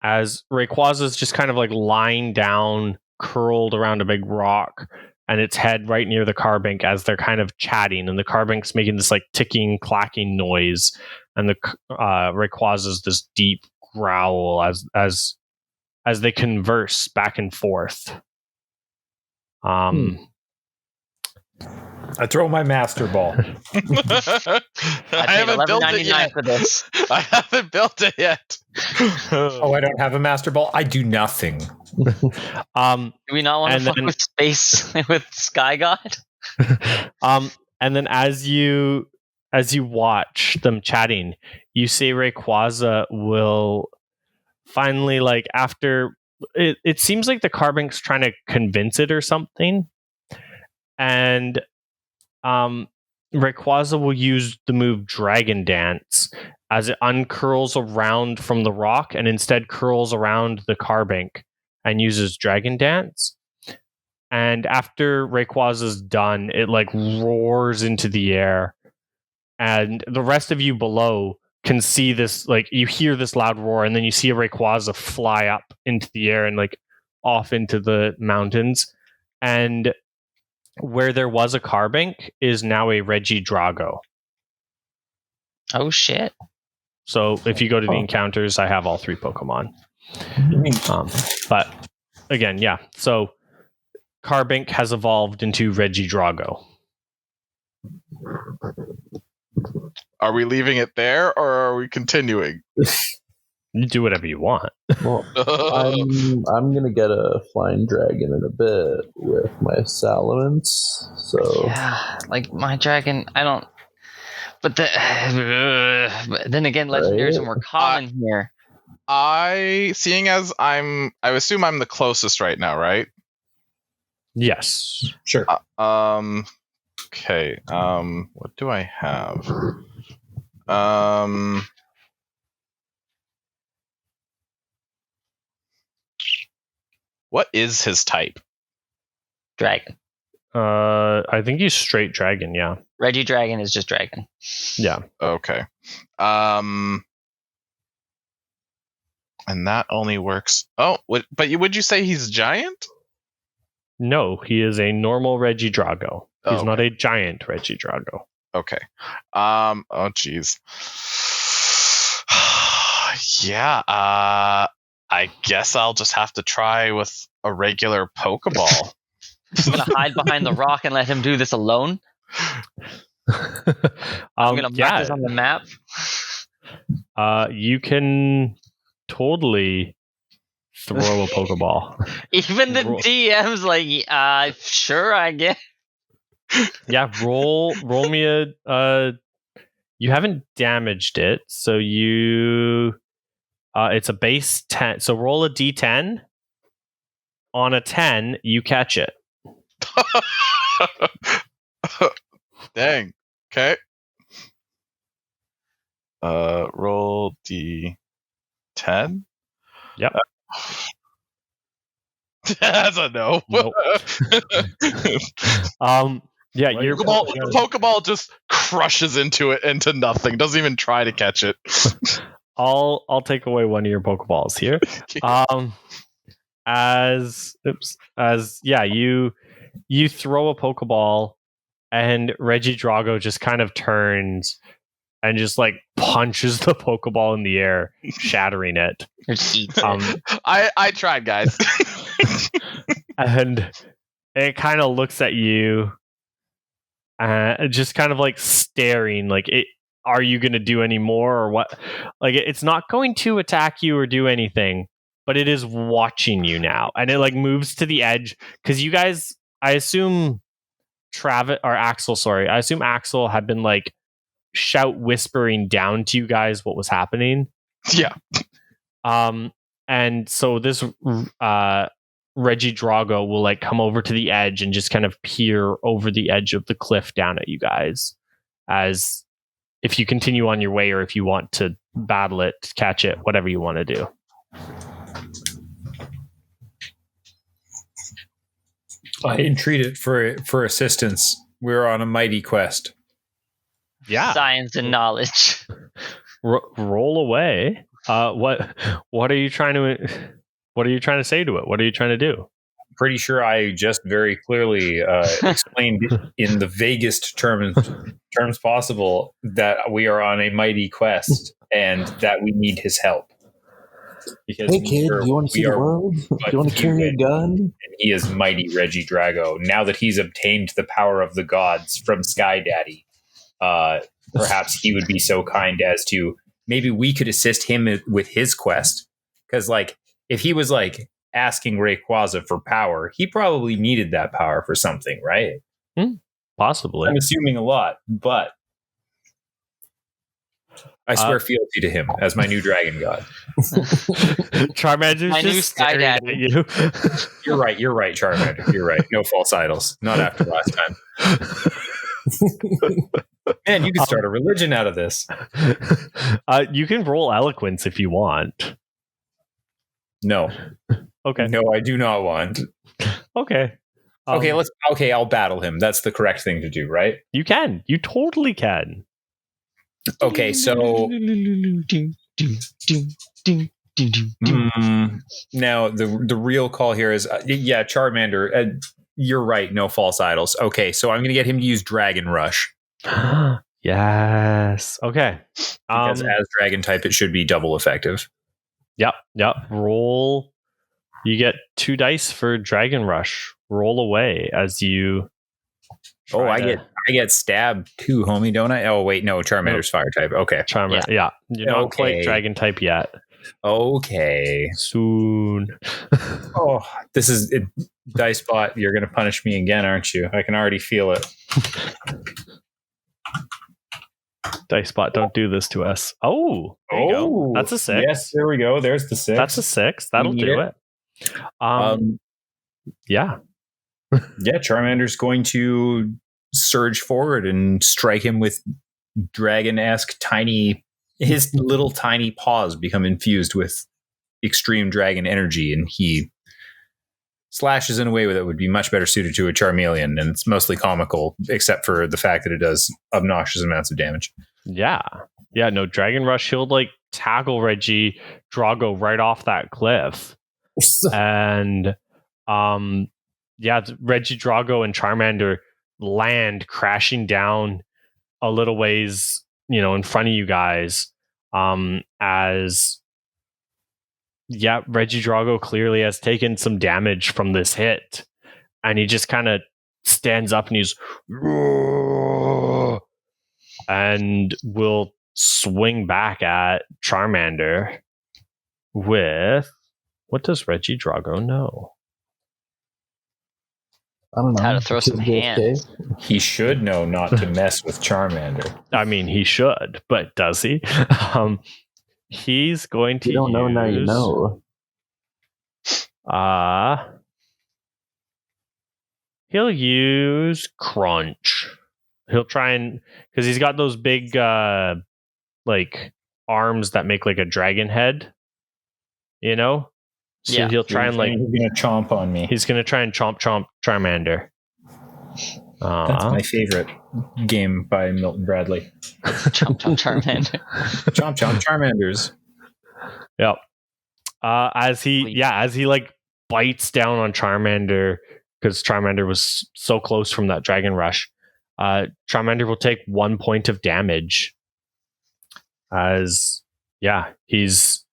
As Rayquaza's just kind of like lying down, curled around a big rock, and its head right near the carbink as they're kind of chatting, and the carbink's making this like ticking, clacking noise, and the Rayquaza's this deep growl as they converse back and forth. I throw my Master Ball. I haven't built it yet. For this. I haven't built it yet. Oh, I don't have a Master Ball? I do nothing. Do we not want to fuck with space with Sky God? And then as you watch them chatting, you see Rayquaza will finally, like, after it seems like the carbink's trying to convince it or something, and Rayquaza will use the move Dragon Dance as it uncurls around from the rock and instead curls around the carbink and uses Dragon Dance. And after Rayquaza's done, it like roars into the air, and the rest of you below can see this, like, you hear this loud roar, and then you see a Rayquaza fly up into the air and like off into the mountains. And where there was a carbink is now a Regidrago. Oh shit. So if you go to the encounters, I have all 3 Pokemon. But again, yeah. So Carbink has evolved into Regidrago. Are we leaving it there, or are we continuing? You do whatever you want. Well, I'm gonna get a flying dragon in a bit with my Salamence. So yeah, like my dragon, I don't. But then again, legendaries are more common here. Seeing as I assume I'm the closest right now, right? Yes. Sure. Okay. What do I have? What is his type? Dragon. I think he's straight dragon. Yeah. Regidragon is just dragon. Yeah. Okay. And that only works. Oh, but would you say he's giant? No, he is a normal Regidrago. He's Oh, not a giant Regidrago. Okay. Oh, jeez. Yeah. I guess I'll just have to try with a regular Pokeball. I'm gonna hide behind the rock and let him do this alone. I'm gonna mark this on the map. You can totally throw a Pokeball. Even the DM's like, sure, I guess. Yeah, roll me a. You haven't damaged it, so you. It's a base 10. So roll a D10. On a 10, you catch it. Dang. Okay. Roll D10. Yep. That's a no. Nope. Yeah, Like, your Pokeball just crushes into nothing. Doesn't even try to catch it. I'll take away one of your Pokeballs here. You throw a Pokeball and Regidrago just kind of turns and just like punches the Pokeball in the air, shattering it. I tried, guys. And it kind of looks at you, just kind of like staring, like, are you going to do any more or what? Like, it's not going to attack you or do anything, but it is watching you now. And it like moves to the edge because you guys, I assume I assume Axel had been like whispering down to you guys what was happening. Yeah. And so this Regidrago will like come over to the edge and just kind of peer over the edge of the cliff down at you guys, as if you continue on your way or if you want to battle it, catch it, whatever you want to do. I entreat it for assistance. We're on a mighty quest. Yeah. Science and knowledge. Roll away. What are you trying to say to it? What are you trying to do? Pretty sure I just very clearly explained in the vaguest terms possible that we are on a mighty quest and that we need his help. Because hey kid, do you want to see the world? Do you want to carry a gun? And he is mighty Regidrago. Now that he's obtained the power of the gods from Sky Daddy, perhaps he would be so kind as to maybe we could assist him with his quest. Because like if he was like asking Rayquaza for power, he probably needed that power for something, right? Possibly. I'm assuming a lot, but I swear fealty to him as my new dragon god. Charmander's just staring at you. You're right, Charmander. You're right. No false idols. Not after last time. Man, you can start a religion out of this. You can roll eloquence if you want. No. Okay. No, I do not want. Okay. I'll battle him. That's the correct thing to do, right? You can. You totally can. Okay, so now the real call here is Charmander. You're right. No false idols. Okay, so I'm going to get him to use Dragon Rush. Yes. Okay. Because as Dragon type, it should be double effective. Yep. Roll. You get 2 dice for Dragon Rush. Roll away as you. I get stabbed too, homie, don't I? Oh wait, no, Charmander's fire type. Okay, Charmander. Yeah, you're not quite Dragon type yet. Okay, soon. Oh, this is it. Dice Bot. You're going to punish me again, aren't you? I can already feel it. Dice Bot, don't do this to us. Oh, there you go. That's a 6. Yes, there we go. There's the 6. That's a 6. That'll do it. Yeah. Yeah, Charmander's going to surge forward and strike him with dragon-esque his little tiny paws become infused with extreme dragon energy, and he slashes in a way that would be much better suited to a Charmeleon, and it's mostly comical, except for the fact that it does obnoxious amounts of damage. Yeah. Yeah, no, Dragon Rush, he'll like tackle Reggie Drago right off that cliff. And Reggie Drago and Charmander land crashing down a little ways, in front of you guys. As Reggie Drago clearly has taken some damage from this hit, and he just kind of stands up and he's and will swing back at Charmander with, what does Reggie Drago know? I don't know. How to throw some JFK? hands. He should know not to mess with Charmander. I mean, he should, but does he? He's going to You don't know now you know. He'll use Crunch. He'll try and, because he's got those big like arms that make like a dragon head, So Yeah. he'll try and like, He's gonna chomp on me. he's gonna try and chomp Charmander. That's my favorite game by Milton Bradley. Chomp Charmander. Chomp Charmanders. Yep. As he like bites down on Charmander, because Charmander was so close from that Dragon Rush. Charmander will take 1 point of damage. As he's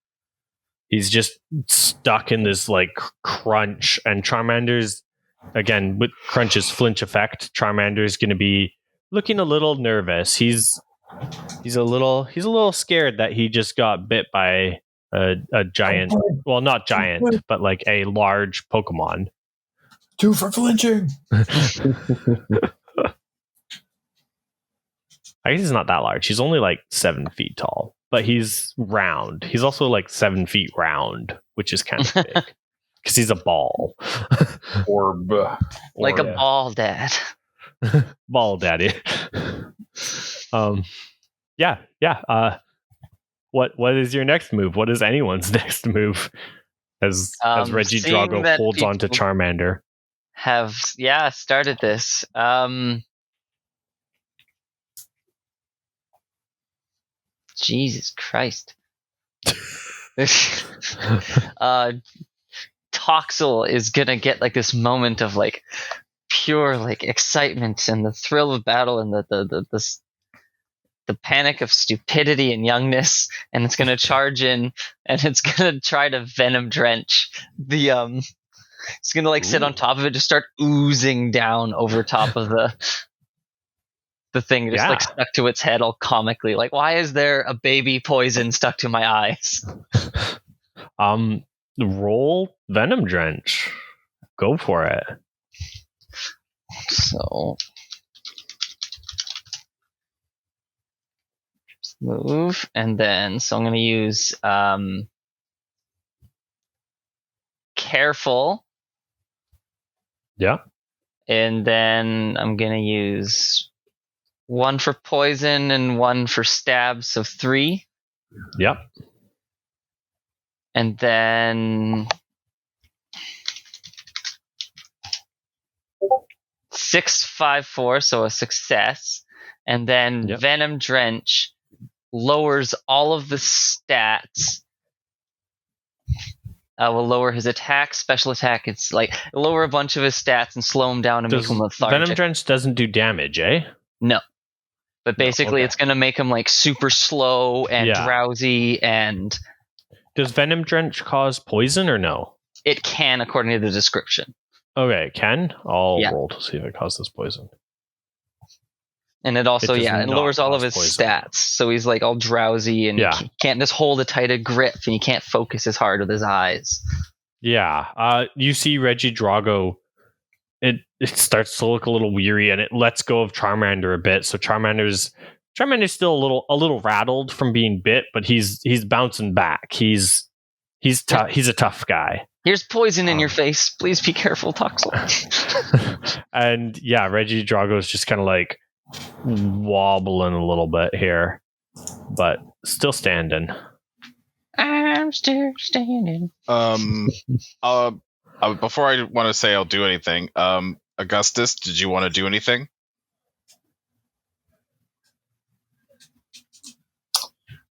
just stuck in this like crunch, and Charmander's, again with Crunch's flinch effect, Charmander's going to be looking a little nervous. He's a little scared that he just got bit by a giant, well, not giant, but like a large Pokemon. 2 for flinching. I guess he's not that large. He's only like 7 feet tall, but he's round. He's also like 7 feet round, which is kind of big because he's a ball. Orb. Like a ball dad. Ball daddy. What is your next move? What is anyone's next move? As Reggie seeing Drago that holds on to people Charmander. Have started this. Jesus Christ. Toxel is gonna get like this moment of like pure like excitement and the thrill of battle and the panic of stupidity and youngness, and it's gonna charge in and it's gonna try to Venom Drench the it's gonna like sit on top of it, just start oozing down over top of the thing, just like stuck to its head all comically. Like, why is there a baby poison stuck to my eyes? Roll Venom Drench. Go for it. So move, and then so I'm going to use Careful. Yeah. And then I'm going to use 1 for poison and 1 for stab, so 3. Yep. And then 6, 5, 4, so a success. And then Venom Drench lowers all of the stats. Will lower his attack, special attack. It's like lower a bunch of his stats and slow him down and make him lethargic. Venom Drench doesn't do damage, eh? No. But basically it's going to make him like super slow and drowsy. And does Venom Drench cause poison or no? It can, according to the description. Okay, it can. I'll roll to see if it causes poison. And it also, it lowers all of his stats. So he's like all drowsy and he can't just hold a tighter grip and he can't focus as hard with his eyes. Yeah. You see Reggie Drago, it starts to look a little weary and it lets go of Charmander a bit. So Charmander's still a little rattled from being bit, but he's bouncing back. He's tough. He's a tough guy. Here's poison in your face. Please be careful, Toxel. And Reggie Drago's just kind of like wobbling a little bit here, but still standing. I'm still standing. Before I want to say I'll do anything, Augustus, did you want to do anything?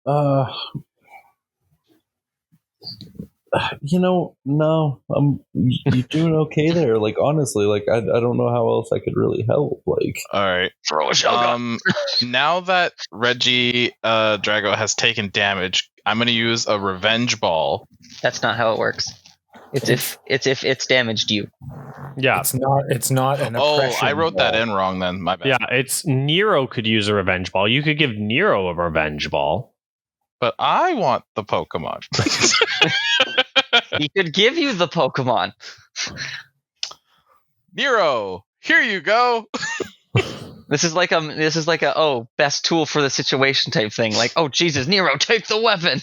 No. You're doing okay there. Like, honestly, like I don't know how else I could really help. Like, all right. Throw a shotgun. Now that Reggie Drago has taken damage, I'm going to use a revenge ball. That's not how it works. It's if it's damaged you. Yeah. It's not an oppression. I wrote that in wrong then. My bad. Yeah, it's Nero could use a revenge ball. You could give Nero a revenge ball. But I want the Pokemon. He could give you the Pokemon. Nero, here you go. This is like a best tool for the situation type thing. Like, oh Jesus, Nero, take the weapon.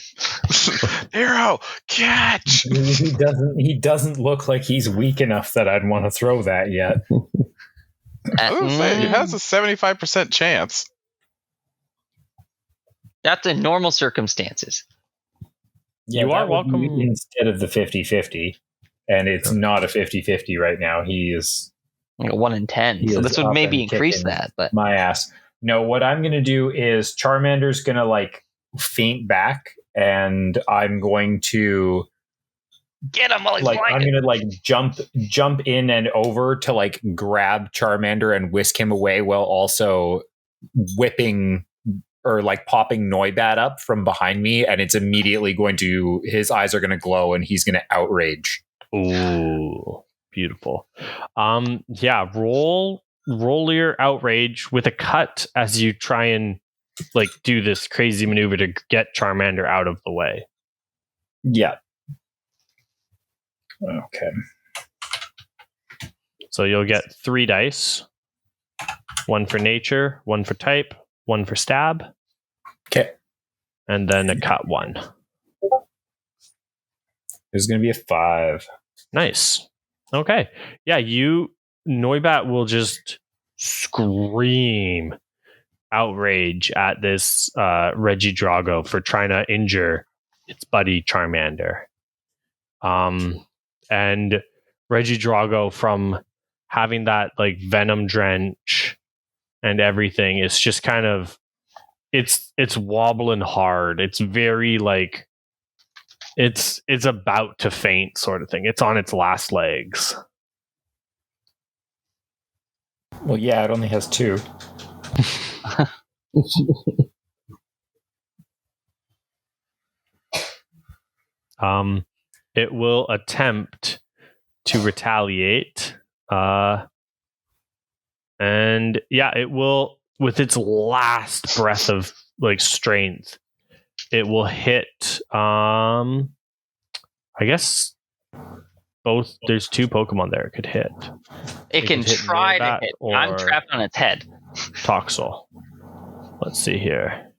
Nero, catch. He doesn't look like he's weak enough that I'd want to throw that yet. I was gonna say, he has a 75% chance. That's in normal circumstances. Yeah, you are welcome instead of the 50-50, and it's not a 50-50 right now. He is like a 1 in 10. So this would maybe increase that, but my ass. No, what I'm going to do is Charmander's going to like faint back, and I'm going to get him while he's like blinded. I'm going to like jump in and over to like grab Charmander and whisk him away while also whipping or like popping Noibat up from behind me, and it's immediately his eyes are going to glow and he's going to outrage. Ooh, beautiful. Yeah, roll your outrage with a cut as you try and like do this crazy maneuver to get Charmander out of the way. Yeah. Okay. So you'll get 3 dice. 1 for nature, 1 for type, 1 for stab. Okay. And then a cut 1. There's going to be a 5. Nice. Okay. Yeah, Noibat will just scream outrage at this Reggie Drago for trying to injure its buddy Charmander. And Reggie Drago, from having that like venom drench and everything, is just kind of it's wobbling hard. It's very like it's about to faint sort of thing. It's on its last legs. Well, yeah, it only has 2. It will attempt to retaliate. And yeah, it will, with its last breath of like strength, it will hit I guess both. There's 2 Pokemon there it could hit. It can try to hit. I'm trapped on its head. Toxel. Let's see here.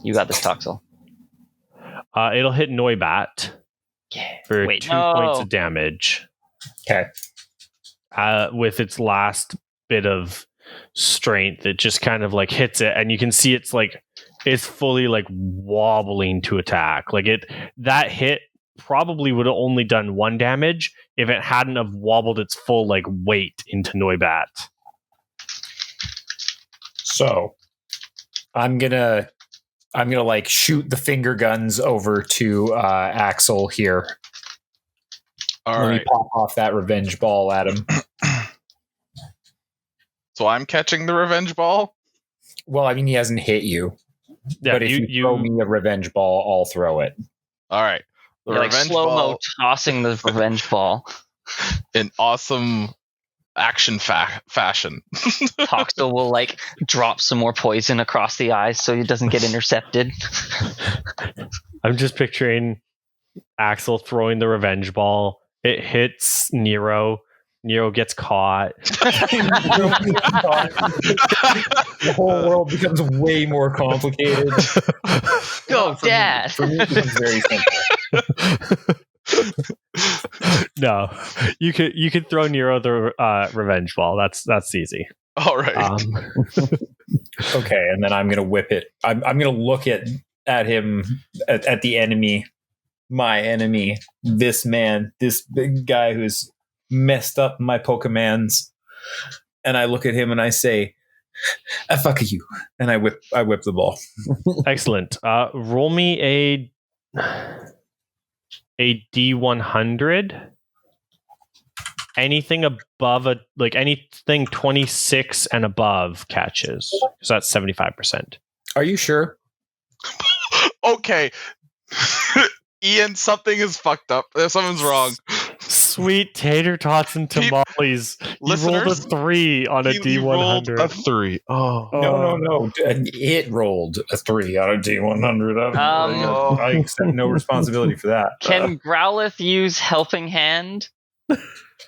You got this, Toxel. It'll hit Noibat for 2 points of damage. Okay. With its last bit of strength, it just kind of like hits it, and you can see it's fully like wobbling to attack. Like that hit probably would have only done 1 damage if it hadn't have wobbled its full like weight into Noibat. So I'm gonna like shoot the finger guns over to Axel here. Let me pop off that revenge ball at him. So I'm catching the revenge ball? Well, I mean, he hasn't hit you. Yeah, but if you throw me a revenge ball, I'll throw it. All right. The revenge like slow-mo tossing the revenge ball. In awesome action fashion. Toxel will like drop some more poison across the eyes so he doesn't get intercepted. I'm just picturing Axel throwing the revenge ball. It hits Nero. Nero gets caught. The whole world becomes way more complicated. Go, Dad! For me, it becomes very simple. No, you could throw Nero the revenge ball. That's easy. All right. Okay, and then I'm gonna whip it. I'm gonna look at him at the enemy my enemy, this man, this big guy who's messed up my Pokemons. And I look at him and I say, fuck you. And I whip the ball. Excellent. Roll me a D100. Anything above anything 26 and above catches. So that's 75%. Are you sure? Okay. Ian, something is fucked up. Something's wrong. Sweet tater tots and tamales. You rolled a 3 on a He rolled D100. a 3. Oh. No. It rolled a 3 on a D100. I accept no responsibility for that. Can Growlithe use Helping Hand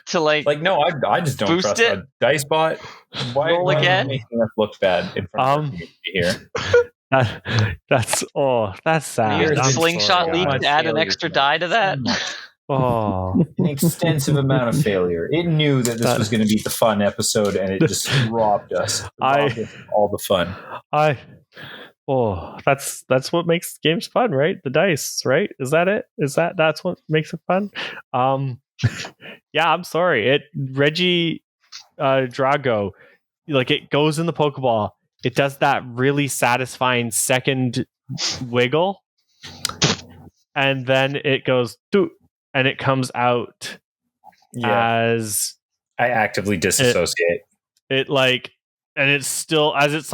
to no, I just don't boost trust it? a dice bot. Why Roll are you again? making us look bad in front of the community here? That's sad. use the I'm slingshot sorry, leak guys. to add an extra die to that? Oh, An extensive amount of failure. It knew that this was going to be the fun episode, and it just robbed us. Robbed us of all the fun. That's what makes games fun, right? The dice, right? Is that it? That's what makes it fun? Yeah, I'm sorry. Reggie Drago, it goes in the Pokeball. It does that really satisfying second wiggle, and then it goes doot, and it comes out as I actively disassociate. and it's still as it's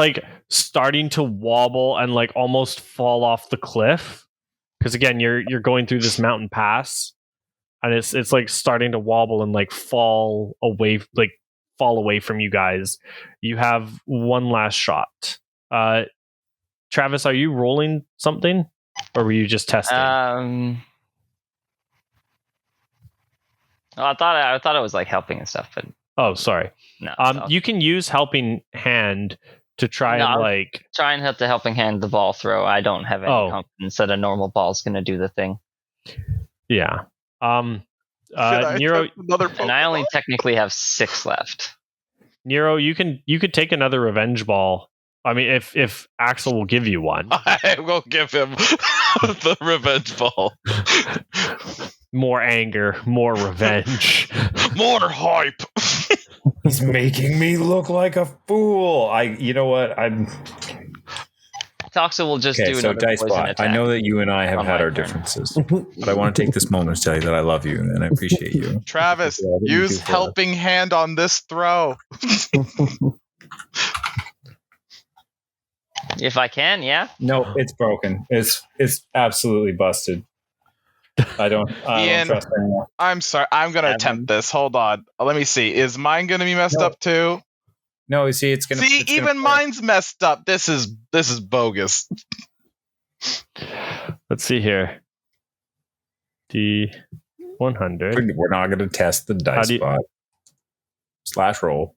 starting to wobble and almost fall off the cliff, because again you're going through this mountain pass, and it's starting to wobble and fall away from you guys. You have one last shot. Travis, are you rolling something, or were you just testing? I thought it was helping and stuff, but oh, sorry. no. You can use Helping Hand to try and try and hit the Helping Hand the ball throw. I don't have any confidence that a normal ball is going to do the thing. Yeah. Nero, another and I only technically have 6 left. Nero, you could take another revenge ball. I mean, if Axel will give you one. I will give him the revenge ball. More anger, more revenge, more hype. He's making me look like a fool. You know what? Toxa will just do so another dice poison bot. attack. I know that you and I have had our differences, but I want to take this moment to tell you that I love you and I appreciate you. Travis, use Helping Hand on this throw. If I can, yeah. No, it's broken. It's absolutely busted. I don't trust anymore. I'm sorry. I'm going to attempt this. Hold on. Let me see. Is mine going to be messed up too? No, see, it's going to... See, even mine's messed up. This is bogus. Let's see here. D100. We're not going to test the dice spot. /roll.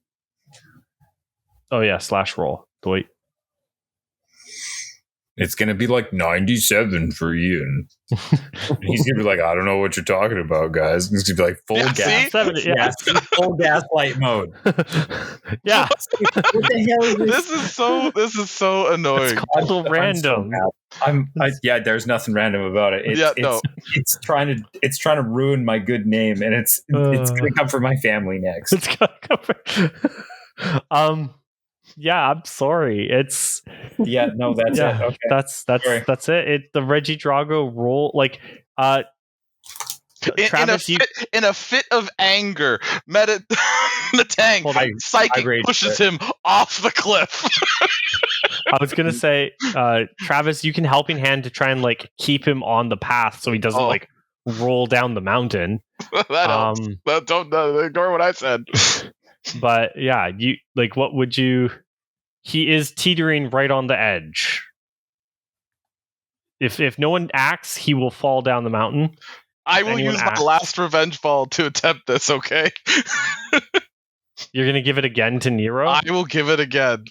Oh, yeah, /roll. Wait. It's going to be 97 for Ian. He's going to be like, I don't know what you're talking about, guys. He's going to be full gas. 70, yeah. Full gaslight mode. Yeah. What the hell is this is so annoying. It's called random. There's nothing random about it. It's trying to ruin my good name, and it's going to come for my family next. It's going to come for... Yeah, I'm sorry. It's that's it. Okay. That's it. The Reggie Drago roll, Travis, in a fit of anger, Metang psychic pushes him off the cliff. I was gonna say, Travis, you can Helping Hand to try and keep him on the path so he doesn't roll down the mountain. Don't ignore what I said. But yeah, you what would you? He is teetering right on the edge. If no one acts, he will fall down the mountain. I will use my last revenge ball to attempt this. Okay. You're gonna give it again to Nero? I will give it again.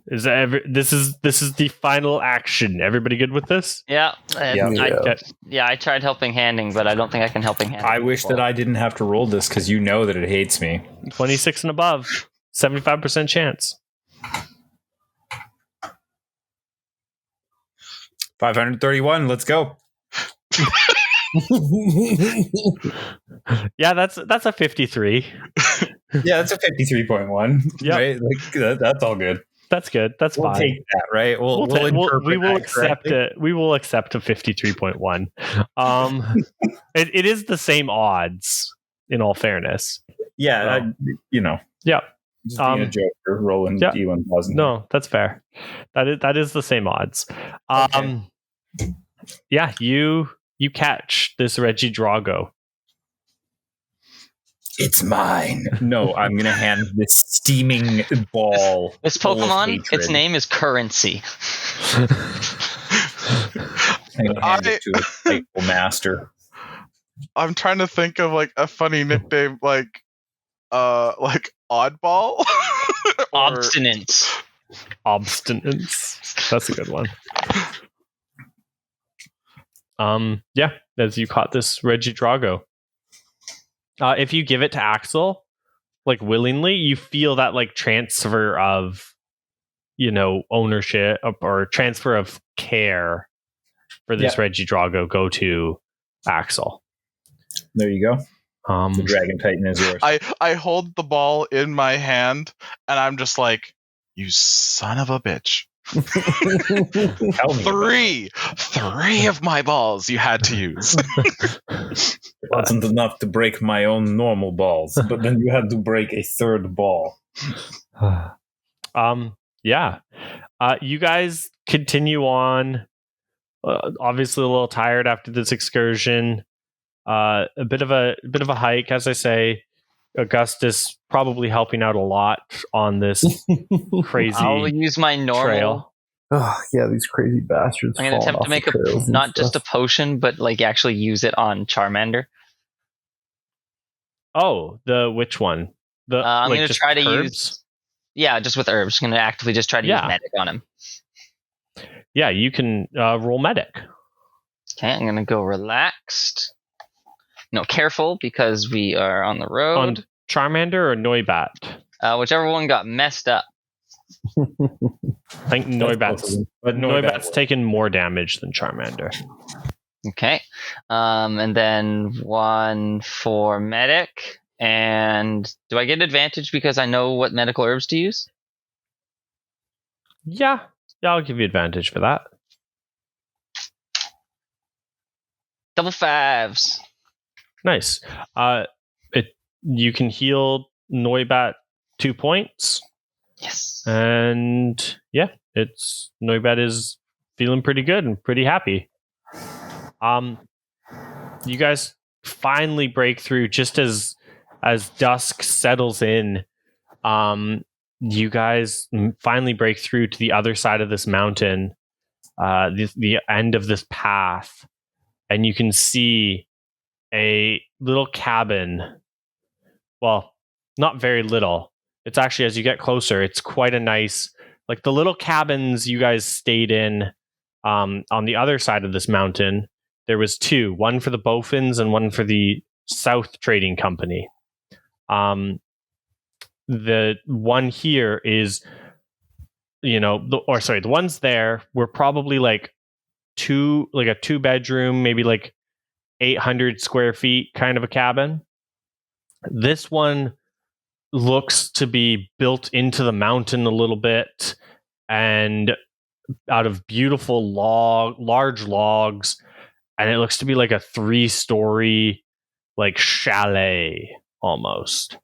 This is the final action. Everybody good with this? Yeah. I tried Helping Handing, but I don't think I can Helping Hand. I wish that I didn't have to roll this because you know that it hates me. 26 and above, 75% chance. 531. Let's go. Yeah, that's a 53. Yeah, that's a 53.1. Yep. Right? Like that's all good. That's good. That's We'll fine. take that, right? We'll interpret we will that accept correctly. it. We will accept a 53.1. It is the same odds, in all fairness. Yeah, Yeah. just being a joker, rolling yeah. D1 positive. No, that's fair. That is the same odds. Okay. Yeah, you catch this Reggie Drago. It's mine. No, I'm gonna hand this steaming ball. This full of Pokemon, hatred. its name is Currency. I'm gonna hand it to a playful master. I'm trying to think of like a funny nickname like oddball. Obstinance. Obstinance. That's a good one. Yeah, as you caught this Reggie Drago. If you give it to Axel, like willingly, you feel that like transfer of, ownership or transfer of care for this Reggie Drago go to Axel. There you go. The Dragon Titan is yours. I hold the ball in my hand and I'm just like, you son of a bitch. Tell me. Three of my balls you had to use. It wasn't enough to break my own normal balls, but then you had to break a third ball. Yeah. You guys continue on. Obviously, a little tired after this excursion. A bit of a hike, as I say. Augustus probably helping out a lot on this crazy I'll use my normal trail. Oh, yeah, these crazy bastards. I'm going to attempt to make not just a potion, but like actually use it on Charmander. Oh, which one? I'm going to try to herbs? use. Yeah, just with herbs. I'm going to actively just try to use medic on him. Yeah, you can roll medic. Okay, I'm going to go relaxed. No, careful because we are on the road. On Charmander or Noibat? Whichever one got messed up. I think Noibat's taken more damage than Charmander. Okay. And then 1 for medic. And do I get advantage because I know what medical herbs to use? Yeah, I'll give you advantage for that. Double 5s. Nice. You can heal Noibat 2 points. Yes. And yeah, Noibat is feeling pretty good and pretty happy. You guys finally break through just as dusk settles in. You guys finally break through to the other side of this mountain, the end of this path, and you can see a little cabin. Well, not very little. It's actually, as you get closer, it's quite a nice, like the little cabins you guys stayed in on the other side of this mountain. There was 2, one for the Bowfins and one for the South Trading Company. The one here is, the ones there were probably like a 2-bedroom, maybe like 800 square feet kind of a cabin. This one looks to be built into the mountain a little bit and out of beautiful large logs, and it looks to be like a 3-story like chalet almost.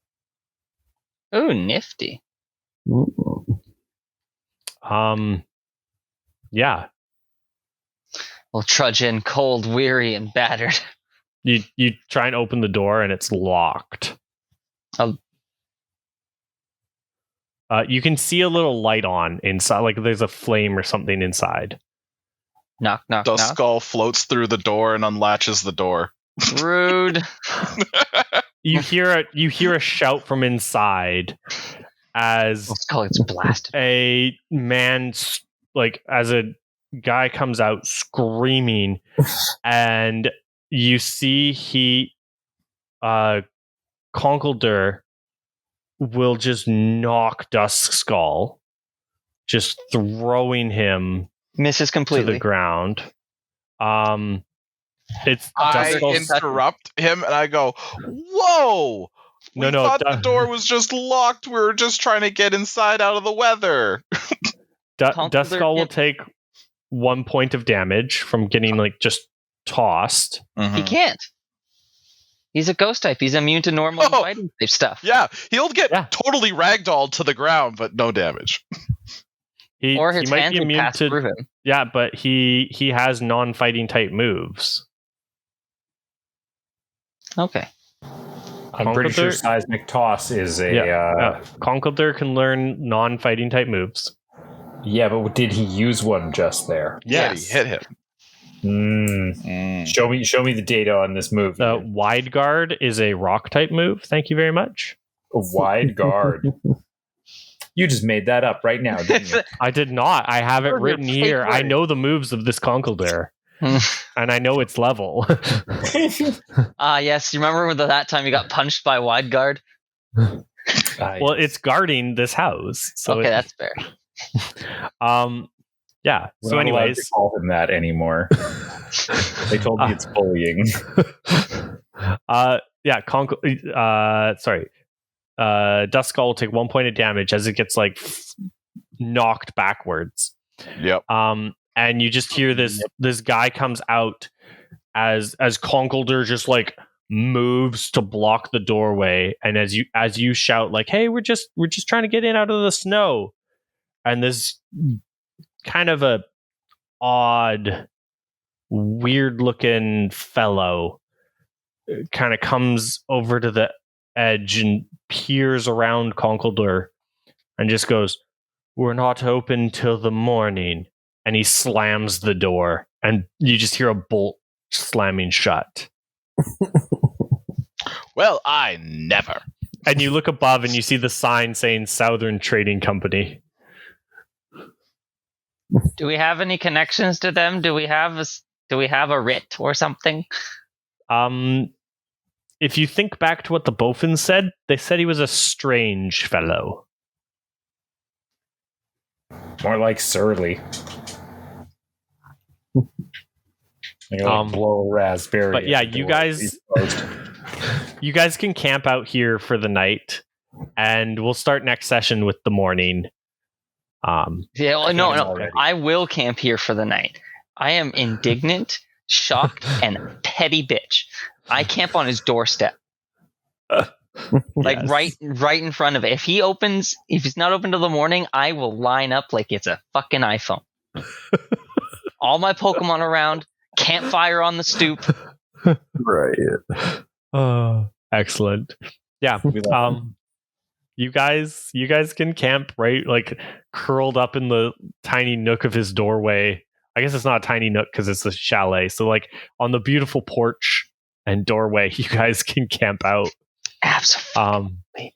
Oh, nifty. Yeah. We'll trudge in cold, weary, and battered. You try and open the door and it's locked. You can see a little light on inside, like there's a flame or something inside. Knock, knock, The knock. skull floats through the door and unlatches the door. Rude. You hear a shout from inside as Skull gets blasted. a man, like as a guy comes out screaming, and you see Conkeldurr will just knock Dusk's Skull, just throwing him Misses to completely. the ground. It's I Duskull's. interrupt him and I go, "Whoa! We thought the door was just locked. We were just trying to get inside out of the weather." Duskull will take 1 point of damage from getting like just tossed. He can't. He's a ghost type. He's immune to normal fighting type stuff. Yeah, he'll get totally ragdolled to the ground, but no damage. He His might hands be would immune pass to. through him. Yeah, but he has non-fighting type moves. Okay. I'm pretty sure seismic toss is a. Conkeldurr can learn non-fighting type moves. Yeah, but did he use one just there? Yes. Yeah, he hit him. Show me the data on this move. Wide guard is a rock type move. Thank you very much. A wide guard. You just made that up right now, didn't you? I did not. I have it written here. I know the moves of this Conkeldurr. And I know its level. Yes. You remember that time you got punched by wide guard? Well, it's guarding this house. So okay, that's fair. Yeah. We're so not allowed anyways, to call him that anymore. They told me it's bullying. Duskull will take 1 point of damage as it gets like knocked backwards. Yep. And you just hear this guy comes out as Conkeldurr just like moves to block the doorway, and as you shout like, "Hey, we're just trying to get in out of the snow," and this kind of a odd, weird looking fellow kind of comes over to the edge and peers around Conkeldurr and just goes, "We're not open till the morning." And he slams the door, and you just hear a bolt slamming shut. Well, I never. And you look above and you see the sign saying Southern Trading Company. Do we have any connections to them? Do we have a writ or something? If you think back to what the Bofins said, they said he was a strange fellow. More like surly. Blow a raspberry. But yeah, you guys can camp out here for the night, and we'll start next session with the morning. No. I will camp here for the night. I am indignant, shocked, and petty bitch. I camp on his doorstep. Like right in front of it. If he's not open till the morning, I will line up like it's a fucking iPhone. All my Pokemon around, campfire on the stoop. Right. Excellent. Yeah. You guys can camp right, like curled up in the tiny nook of his doorway. I guess it's not a tiny nook because it's a chalet. So like on the beautiful porch and doorway, you guys can camp out. Absolutely.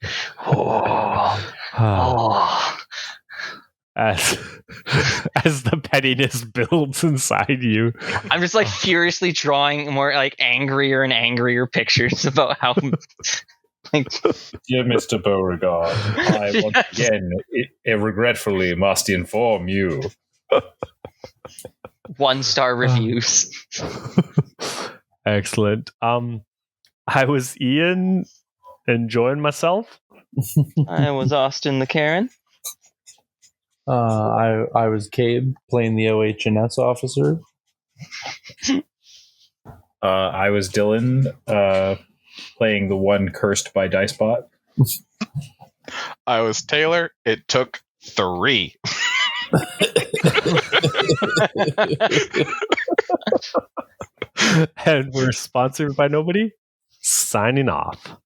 As the pettiness builds inside you, I'm just like furiously drawing more like angrier and angrier pictures about how. Dear Mr. Beauregard, I once again regretfully must inform you. 1-star reviews. Excellent. I was Ian, enjoying myself. I was Austin the Karen. I was Cabe, playing the OH&S officer. I was Dylan, playing the one cursed by Dicebot. I was Taylor. It took 3. And we're sponsored by nobody. Signing off.